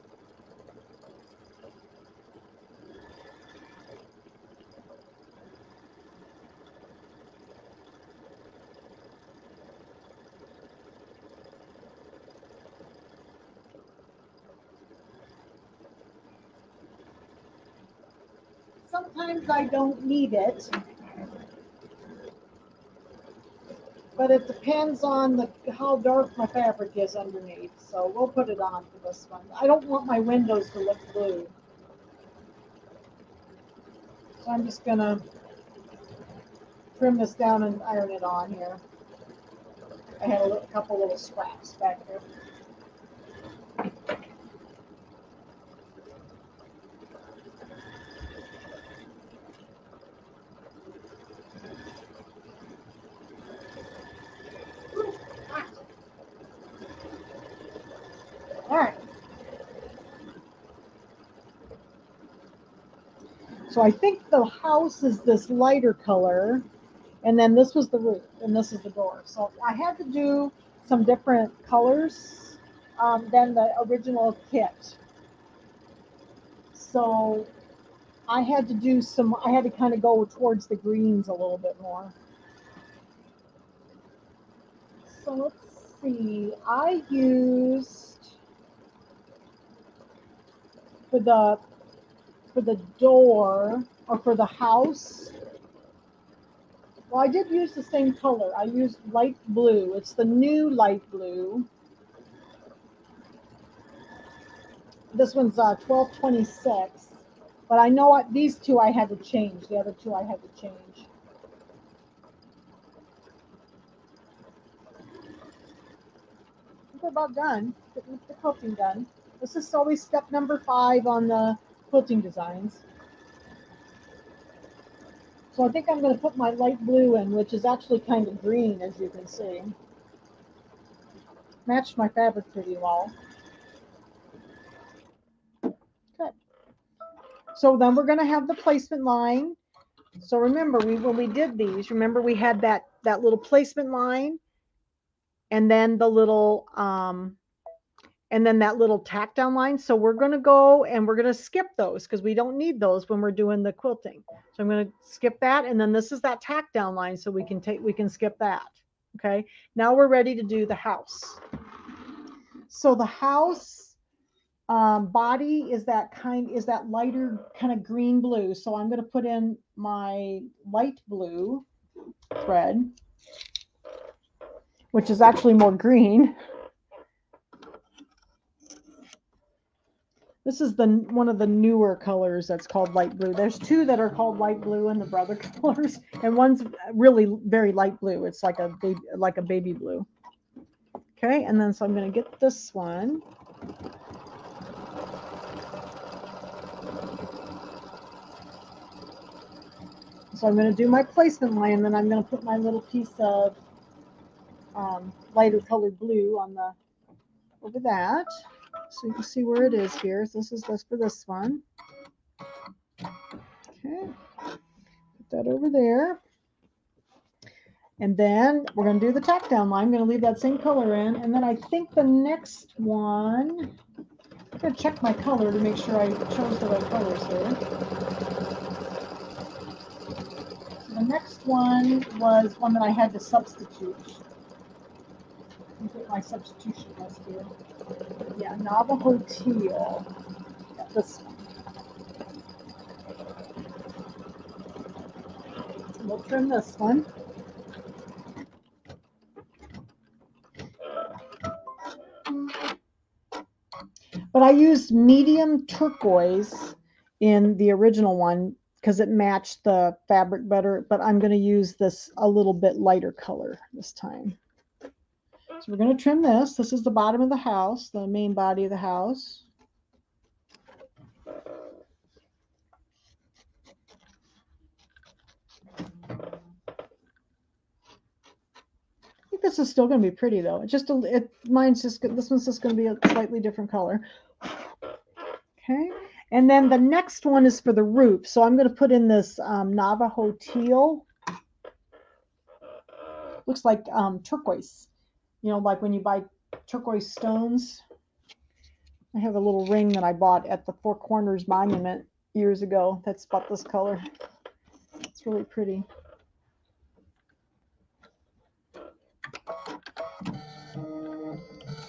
Sometimes I don't need it, but it depends on how dark my fabric is underneath. So we'll put it on for this one. I don't want my windows to look blue. So I'm just going to trim this down and iron it on here. I had a couple little scraps back there. All right. So I think the house is this lighter color, And then this was the roof, and this is the door. So I had to do some different colors than the original kit. So I had to kind of go towards the greens a little bit more. So let's see, I used for the door, or for the house, well, I did use the same color. I used light blue. It's the new light blue. This one's 1226, but I know these two I had to change. The other two I had to change. I think we're about done. Getting the quilting done. This is always step number 5 on the quilting designs. So I think I'm going to put my light blue in, which is actually kind of green, as you can see. Matched my fabric pretty well. Good. So then we're going to have the placement line. So remember, when we did these, remember we had that little placement line, and then the little and then that little tack down line. So we're going to go and we're going to skip those because we don't need those when we're doing the quilting. So I'm going to skip that, and then this is that tack down line, so we can skip that. Okay, now we're ready to do the house. So the house body is that lighter kind of green blue. So I'm going to put in my light blue thread, which is actually more green. This is one of the newer colors that's called light blue. There's 2 that are called light blue in the brother colors, and one's really very light blue. It's like a baby blue. Okay, and then so I'm going to get this one. So I'm going to do my placement line, and then I'm going to put my little piece of lighter colored blue over that. So you can see where it is here. So this is for this one. Okay, put that over there. And then we're going to do the tack down line. I'm going to leave that same color in. And then I think the next one, I'm going to check my color to make sure I chose the right colors here. The next one was one that I had to substitute. Let me get my substitution list here. Yeah, Navajo teal. Yeah, this one. We'll trim this one. But I used medium turquoise in the original one because it matched the fabric better, but I'm going to use this a little bit lighter color this time. So we're going to trim this. This is the bottom of the house, the main body of the house. I think this is still going to be pretty though. It's just this one's just going to be a slightly different color. Okay, and then the next one is for the roof. So I'm going to put in this Navajo teal. Looks like turquoise. You know, like when you buy turquoise stones. I have a little ring that I bought at the Four Corners Monument years ago that's about this color. It's really pretty.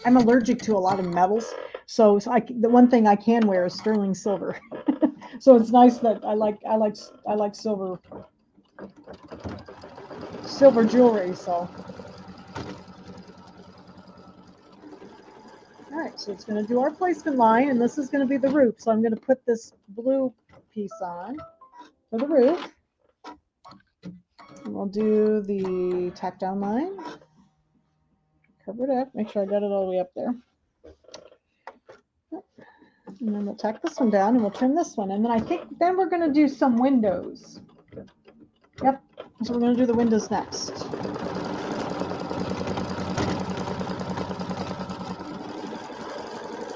I'm allergic to a lot of metals, so the one thing I can wear is sterling silver. So it's nice that I like silver jewelry. So. All right, so it's going to do our placement line, and this is going to be the roof. So I'm going to put this blue piece on for the roof. And we'll do the tack down line. Cover it up, make sure I got it all the way up there. And then we'll tack this one down, and we'll trim this one. And then I think then we're going to do some windows. Yep, so we're going to do the windows next.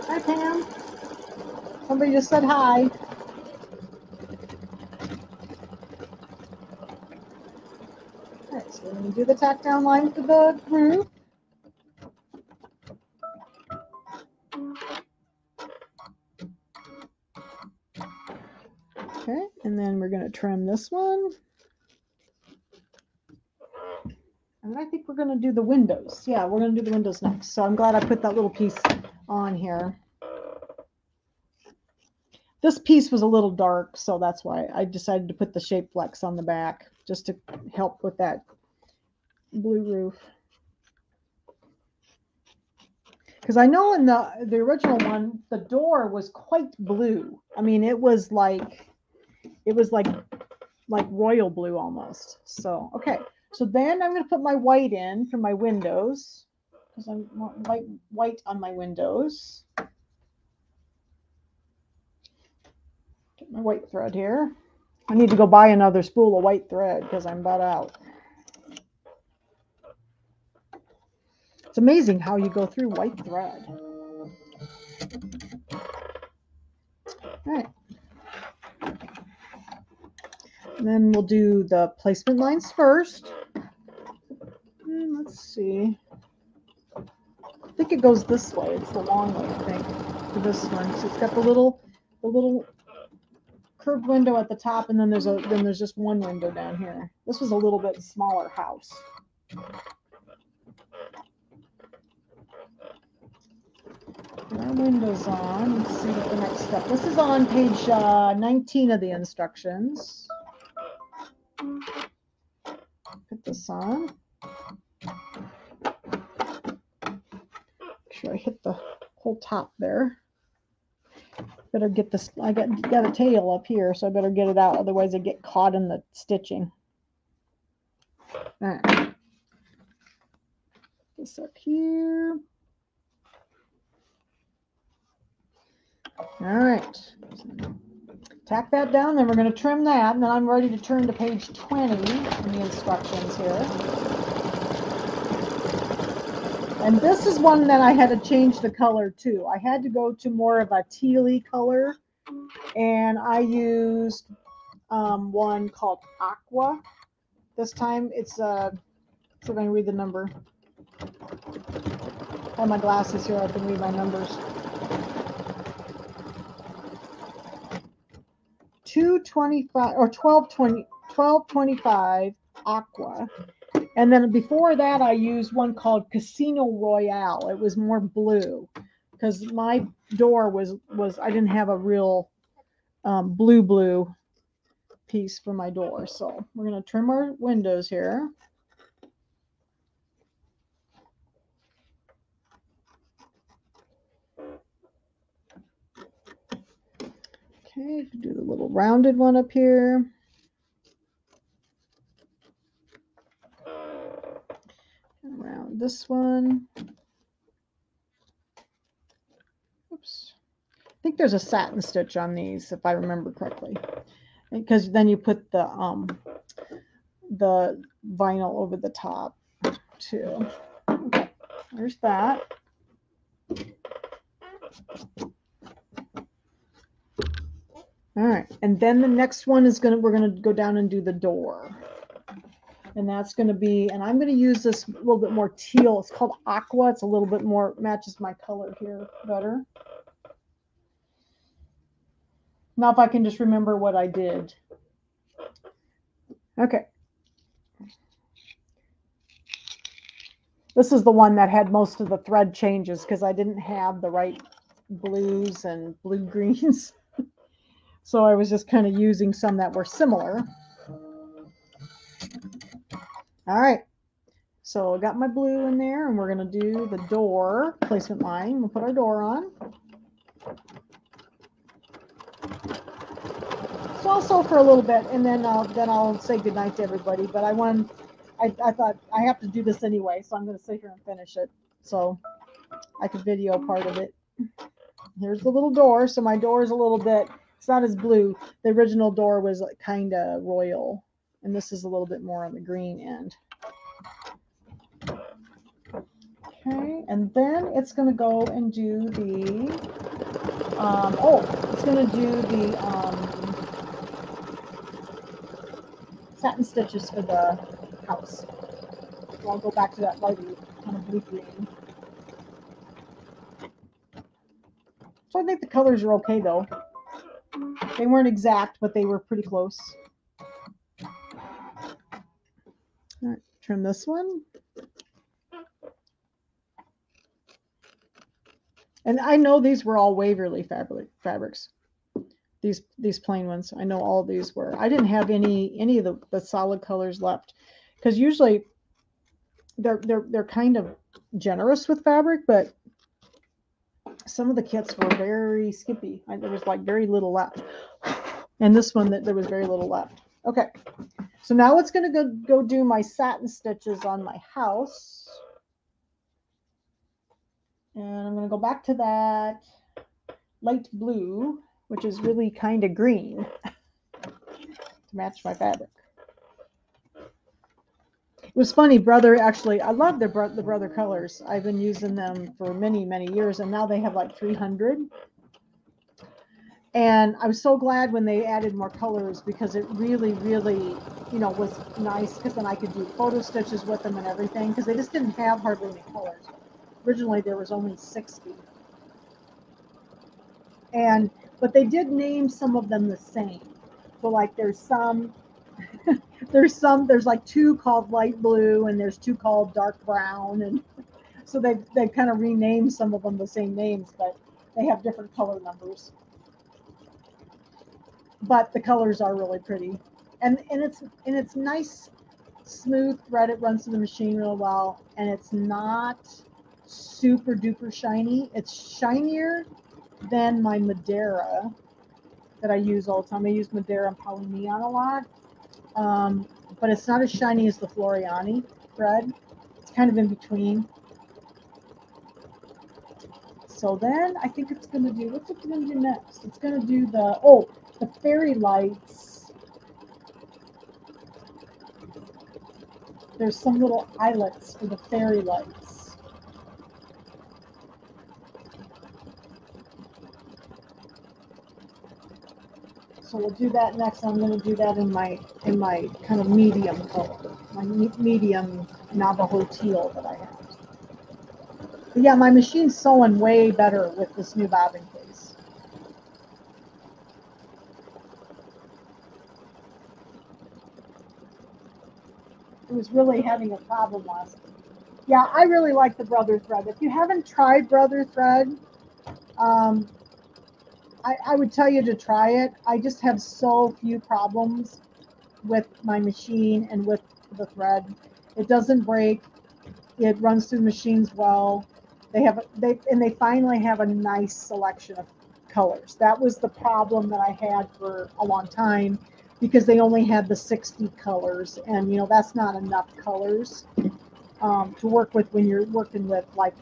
Hi, Pam. Somebody just said hi. and do the tack down line for the roof. Okay, and then we're going to trim this one. And I think we're going to do the windows. Yeah, we're going to do the windows next. So I'm glad I put that little piece on here. This piece was a little dark, so that's why I decided to put the shape flex on the back, just to help with that blue roof. Because I know in the original one, the door was quite blue. I mean, it was like royal blue almost. So, okay. So then I'm going to put my white in for my windows, because I want white on my windows. Get my white thread here. I need to go buy another spool of white thread because I'm about out. It's amazing how you go through white thread. All right. And then we'll do the placement lines first. And let's see. I think it goes this way. It's the long way, I think, for this one. So it's got the little curved window at the top, and then there's just one window down here. This was a little bit smaller house. Put our windows on. Let's see what the next step. This is on page 19 of the instructions. Put this on. Make sure I hit the whole top there. Better get this. I got a tail up here, so I better get it out. Otherwise, I get caught in the stitching. All right. This up here. All right. Tack that down, then we're going to trim that, and then I'm ready to turn to page 20 in the instructions here. And this is one that I had to change the color to. I had to go to more of a tealy color, and I used one called Aqua. This time it's see if I can read the number. I have my glasses here, I can read my numbers. 225 or 1225 Aqua. And then before that, I used one called Casino Royale. It was more blue because my door was I didn't have a real blue piece for my door. So we're going to trim our windows here. Okay, do the little rounded one up here. Around this one. Oops. I think there's a satin stitch on these, if I remember correctly. Because then you put the vinyl over the top too. Okay, there's that. All right, and then the next one is we're gonna go down and do the door. And that's going to be, and I'm going to use this a little bit more teal. It's called Aqua. It's a little bit more, matches my color here better. Now if I can just remember what I did. Okay. This is the one that had most of the thread changes because I didn't have the right blues and blue greens. So I was just kind of using some that were similar. All right, so I got my blue in there, and we're going to do the door placement line. We'll put our door on. So I'll sew for a little bit, and then I'll say goodnight to everybody. But I thought I have to do this anyway, so I'm going to sit here and finish it so I could video part of it. Here's the little door. So my door is a little bit, it's not as blue. The original door was kind of royal. And this is a little bit more on the green end. Okay, and then it's going to go and do the, it's going to do the satin stitches for the house. So I'll go back to that lighter kind of blue green. So I think the colors are okay though. They weren't exact, but they were pretty close. All right, trim this one. And I know these were all Waverly fabrics. These plain ones. I know all these were. I didn't have any of the solid colors left, because usually they're kind of generous with fabric, but some of the kits were very skimpy. There was like very little left, and this one there was very little left. Okay, so now it's going to go do my satin stitches on my house, and I'm going to go back to that light blue, which is really kind of green, to match my fabric. It was funny, Brother, actually, I love the Brother colors. I've been using them for many, many years, and now they have like 300. And I was so glad when they added more colors, because it really, really, you know, was nice, because then I could do photo stitches with them and everything, because they just didn't have hardly any colors. Originally, there was only 60. But they did name some of them the same. So like there's some, there's like 2 called light blue, and there's 2 called dark brown, and so they kind of renamed some of them the same names, but they have different color numbers. But the colors are really pretty, and it's nice, smooth thread. It runs through the machine real well, and it's not super duper shiny. It's shinier than my Madeira that I use all the time. I use Madeira and Polyneon a lot, but it's not as shiny as the Floriani thread. It's kind of in between. So then I think it's going to do, what's it going to do next? It's going to do the fairy lights. There's some little eyelets for the fairy lights. So we'll do that next. I'm going to do that in my kind of medium color, my medium Navajo teal that I have. But yeah, my machine's sewing way better with this new bobbin case. It was really having a problem last time. Yeah, I really like the Brother thread. If you haven't tried Brother thread, I would tell you to try it. I just have so few problems with my machine and with the thread. It doesn't break. It runs through machines well. They finally have a nice selection of colors. That was the problem that I had for a long time, because they only had the 60 colors, and you know that's not enough colors to work with when you're working with like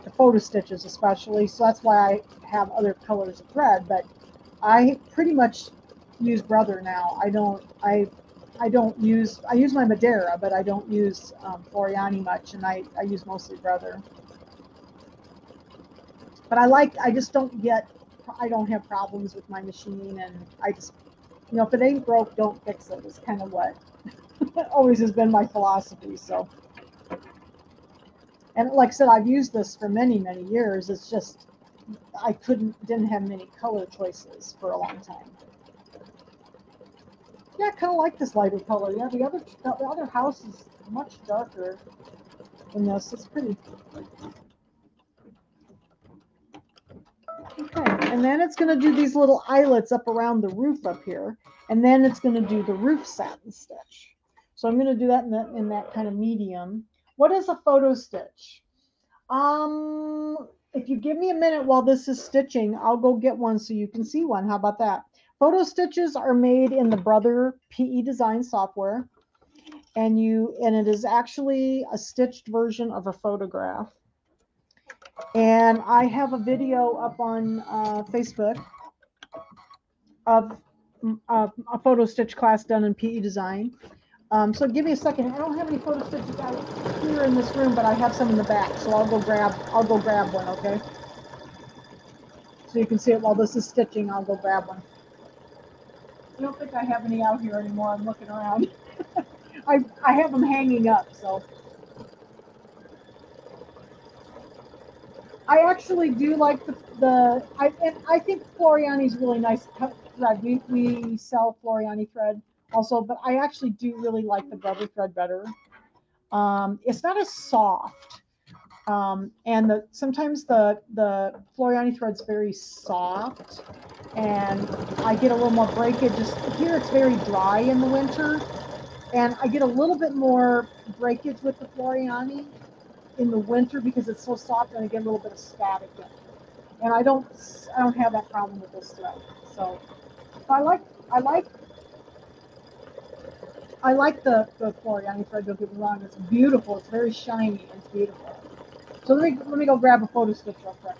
the photo stitches especially. So that's why I have other colors of thread, but I pretty much use Brother now. I use my Madeira, but I don't use Floriani much, and I use mostly Brother. But I just don't have problems with my machine, and I just, you know, if it ain't broke, don't fix it. It's kind of what always has been my philosophy. So, and like I said, I've used this for many, many years. It's just I didn't have many color choices for a long time. Yeah, I kind of like this lighter color. Yeah, the other house is much darker than this. It's pretty. Okay, and then it's going to do these little eyelets up around the roof up here, and then it's going to do the roof satin stitch. So I'm going to do that in that kind of medium. What is a photo stitch? If you give me a minute while this is stitching, I'll go get one so you can see one. How about that? Photo stitches are made in the Brother PE Design software, and it is actually a stitched version of a photograph. And I have a video up on Facebook of a photo stitch class done in PE Design. So give me a second. I don't have any photo stitches out here in this room, but I have some in the back. So I'll go grab one, okay? So you can see it while this is stitching. I'll go grab one. I don't think I have any out here anymore. I'm looking around. I have them hanging up, so I actually do like and I think Floriani is really nice thread. We sell Floriani thread also, but I actually do really like the brother thread better. It's not as soft. And sometimes the Floriani thread's very soft, and I get a little more breakage. Just here, it's very dry in the winter, and I get a little bit more breakage with the Floriani in the winter because it's so soft, and I get a little bit of static in it. And I don't have that problem with this thread. So I like I like I like the Floriani thread. Don't get me wrong; it's beautiful. It's very shiny. It's beautiful. So let me go grab a photo stitch real quick.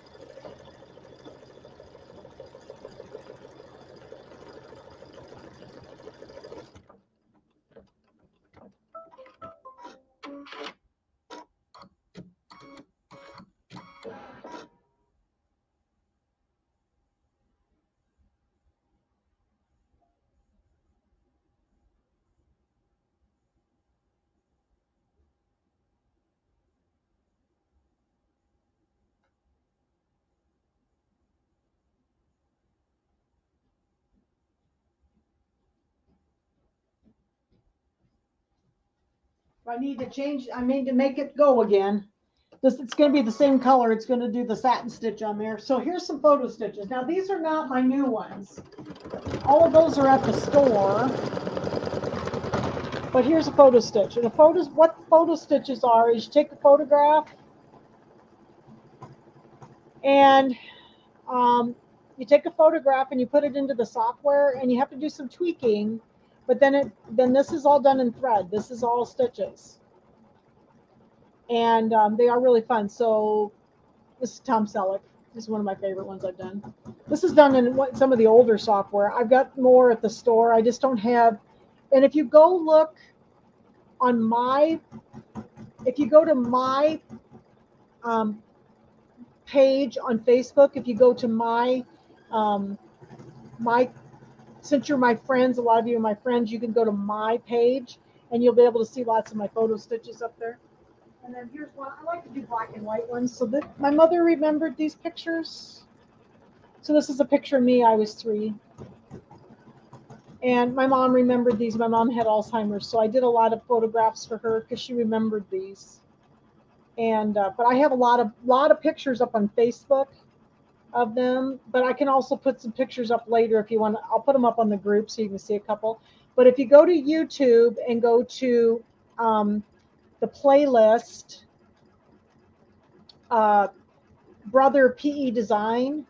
I need to change. I need to make it go again. It's going to be the same color. It's going to do the satin stitch on there. So here's some photo stitches. Now these are not my new ones. All of those are at the store. But here's a photo stitch. And what photo stitches are is you take a photograph and you take a photograph and you put it into the software, and you have to do some tweaking. But then this is all done in thread. This is all stitches. And they are really fun. So this is Tom Selleck. This is one of my favorite ones I've done. This is done in some of the older software. I've got more at the store. I just don't have. And if you go look on if you go to my page on Facebook, if you go to since you're my friends, a lot of you are my friends, you can go to my page and you'll be able to see lots of my photo stitches up there. And then here's one. I like to do black and white ones. So my mother remembered these pictures. So this is a picture of me. I was 3. And my mom remembered these. My mom had Alzheimer's, so I did a lot of photographs for her because she remembered these. And but I have a lot of pictures up on Facebook of them. But I can also put some pictures up later if you want. I'll put them up on the group so you can see a couple. But if you go to YouTube and go to the playlist, Brother PE Design,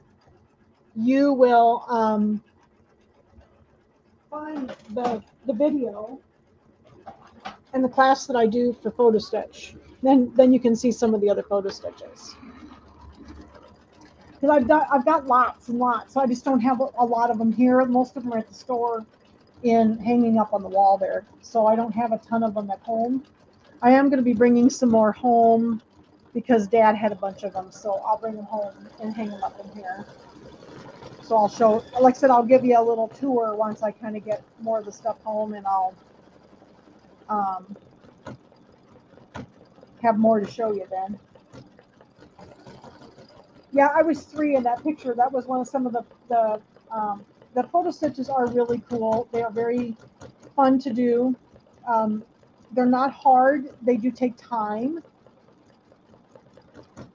you will find the video and the class that I do for photo stitch. Then you can see some of the other photo stitches. Because I've got lots and lots, so I just don't have a lot of them here. Most of them are at the store hanging up on the wall there. So I don't have a ton of them at home. I am going to be bringing some more home because Dad had a bunch of them, so I'll bring them home and hang them up in here. So I'll show, like I said, I'll give you a little tour once I kind of get more of the stuff home, and I'll have more to show you then. Yeah, I was 3 in that picture. That was some of the photo stitches are really cool. They are very fun to do. They're not hard. They do take time.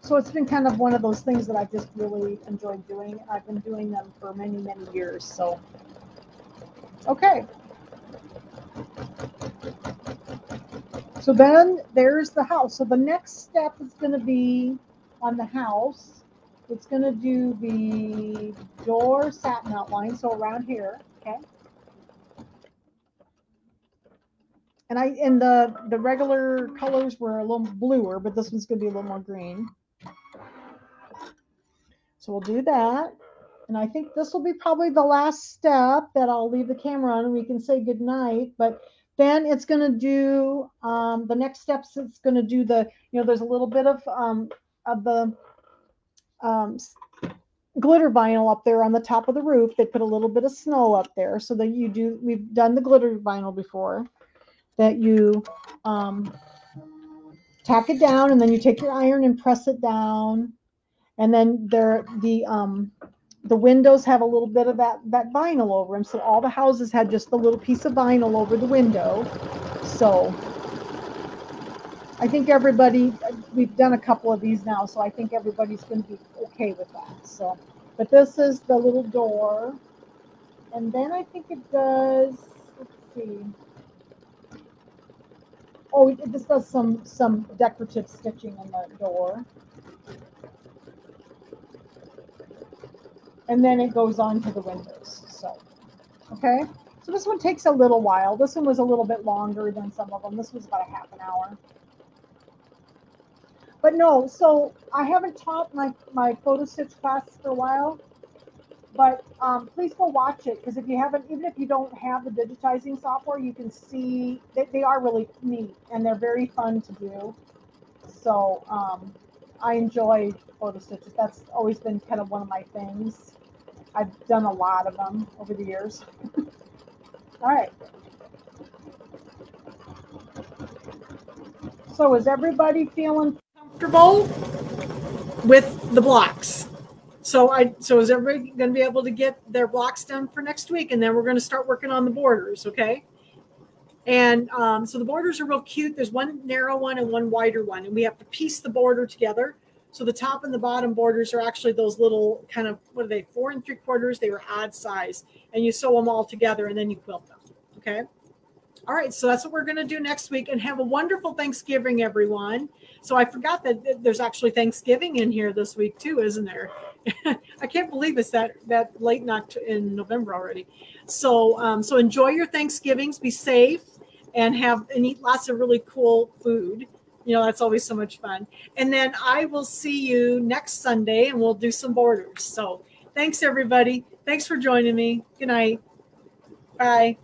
So it's been kind of one of those things that I've just really enjoyed doing. I've been doing them for many, many years. So, okay. So then there's the house. So the next step is going to be on the house. It's going to do the door satin outline. So around here, okay. And the regular colors were a little bluer, but this one's going to be a little more green. So we'll do that. And I think this will be probably the last step that I'll leave the camera on and we can say goodnight. But then it's going to do the next steps. It's going to do there's a little bit of the glitter vinyl up there on the top of the roof. They put a little bit of snow up there so that we've done the glitter vinyl before. that you tack it down, and then you take your iron and press it down, and then the windows have a little bit of that vinyl over them. So all the houses had just a little piece of vinyl over the window. So I think everybody, we've done a couple of these now, so I think everybody's going to be okay with that. So, but this is the little door, and then I think it does, let's see. Oh, this does some decorative stitching in the door. And then it goes on to the windows. So, okay. So this one takes a little while. This one was a little bit longer than some of them. This was about a half an hour. But no, so I haven't taught my photo stitch class for a while. But please go watch it, because if you haven't, even if you don't have the digitizing software, you can see that they are really neat and they're very fun to do. So I enjoy photo stitches. That's always been kind of one of my things. I've done a lot of them over the years. All right. So is everybody feeling comfortable with the blocks? So is everybody going to be able to get their blocks done for next week? And then we're going to start working on the borders, okay? And so the borders are real cute. There's one narrow one and one wider one. And we have to piece the border together. So the top and the bottom borders are actually those little kind of, what are they, 4 3/4? They were odd size. And you sew them all together and then you quilt them, okay? All right, so that's what we're going to do next week. And have a wonderful Thanksgiving, everyone. So I forgot that there's actually Thanksgiving in here this week too, isn't there? I can't believe it's that late in November already. So so enjoy your Thanksgivings, be safe, and eat lots of really cool food. You know, that's always so much fun. And then I will see you next Sunday, and we'll do some borders. So thanks, everybody. Thanks for joining me. Good night. Bye.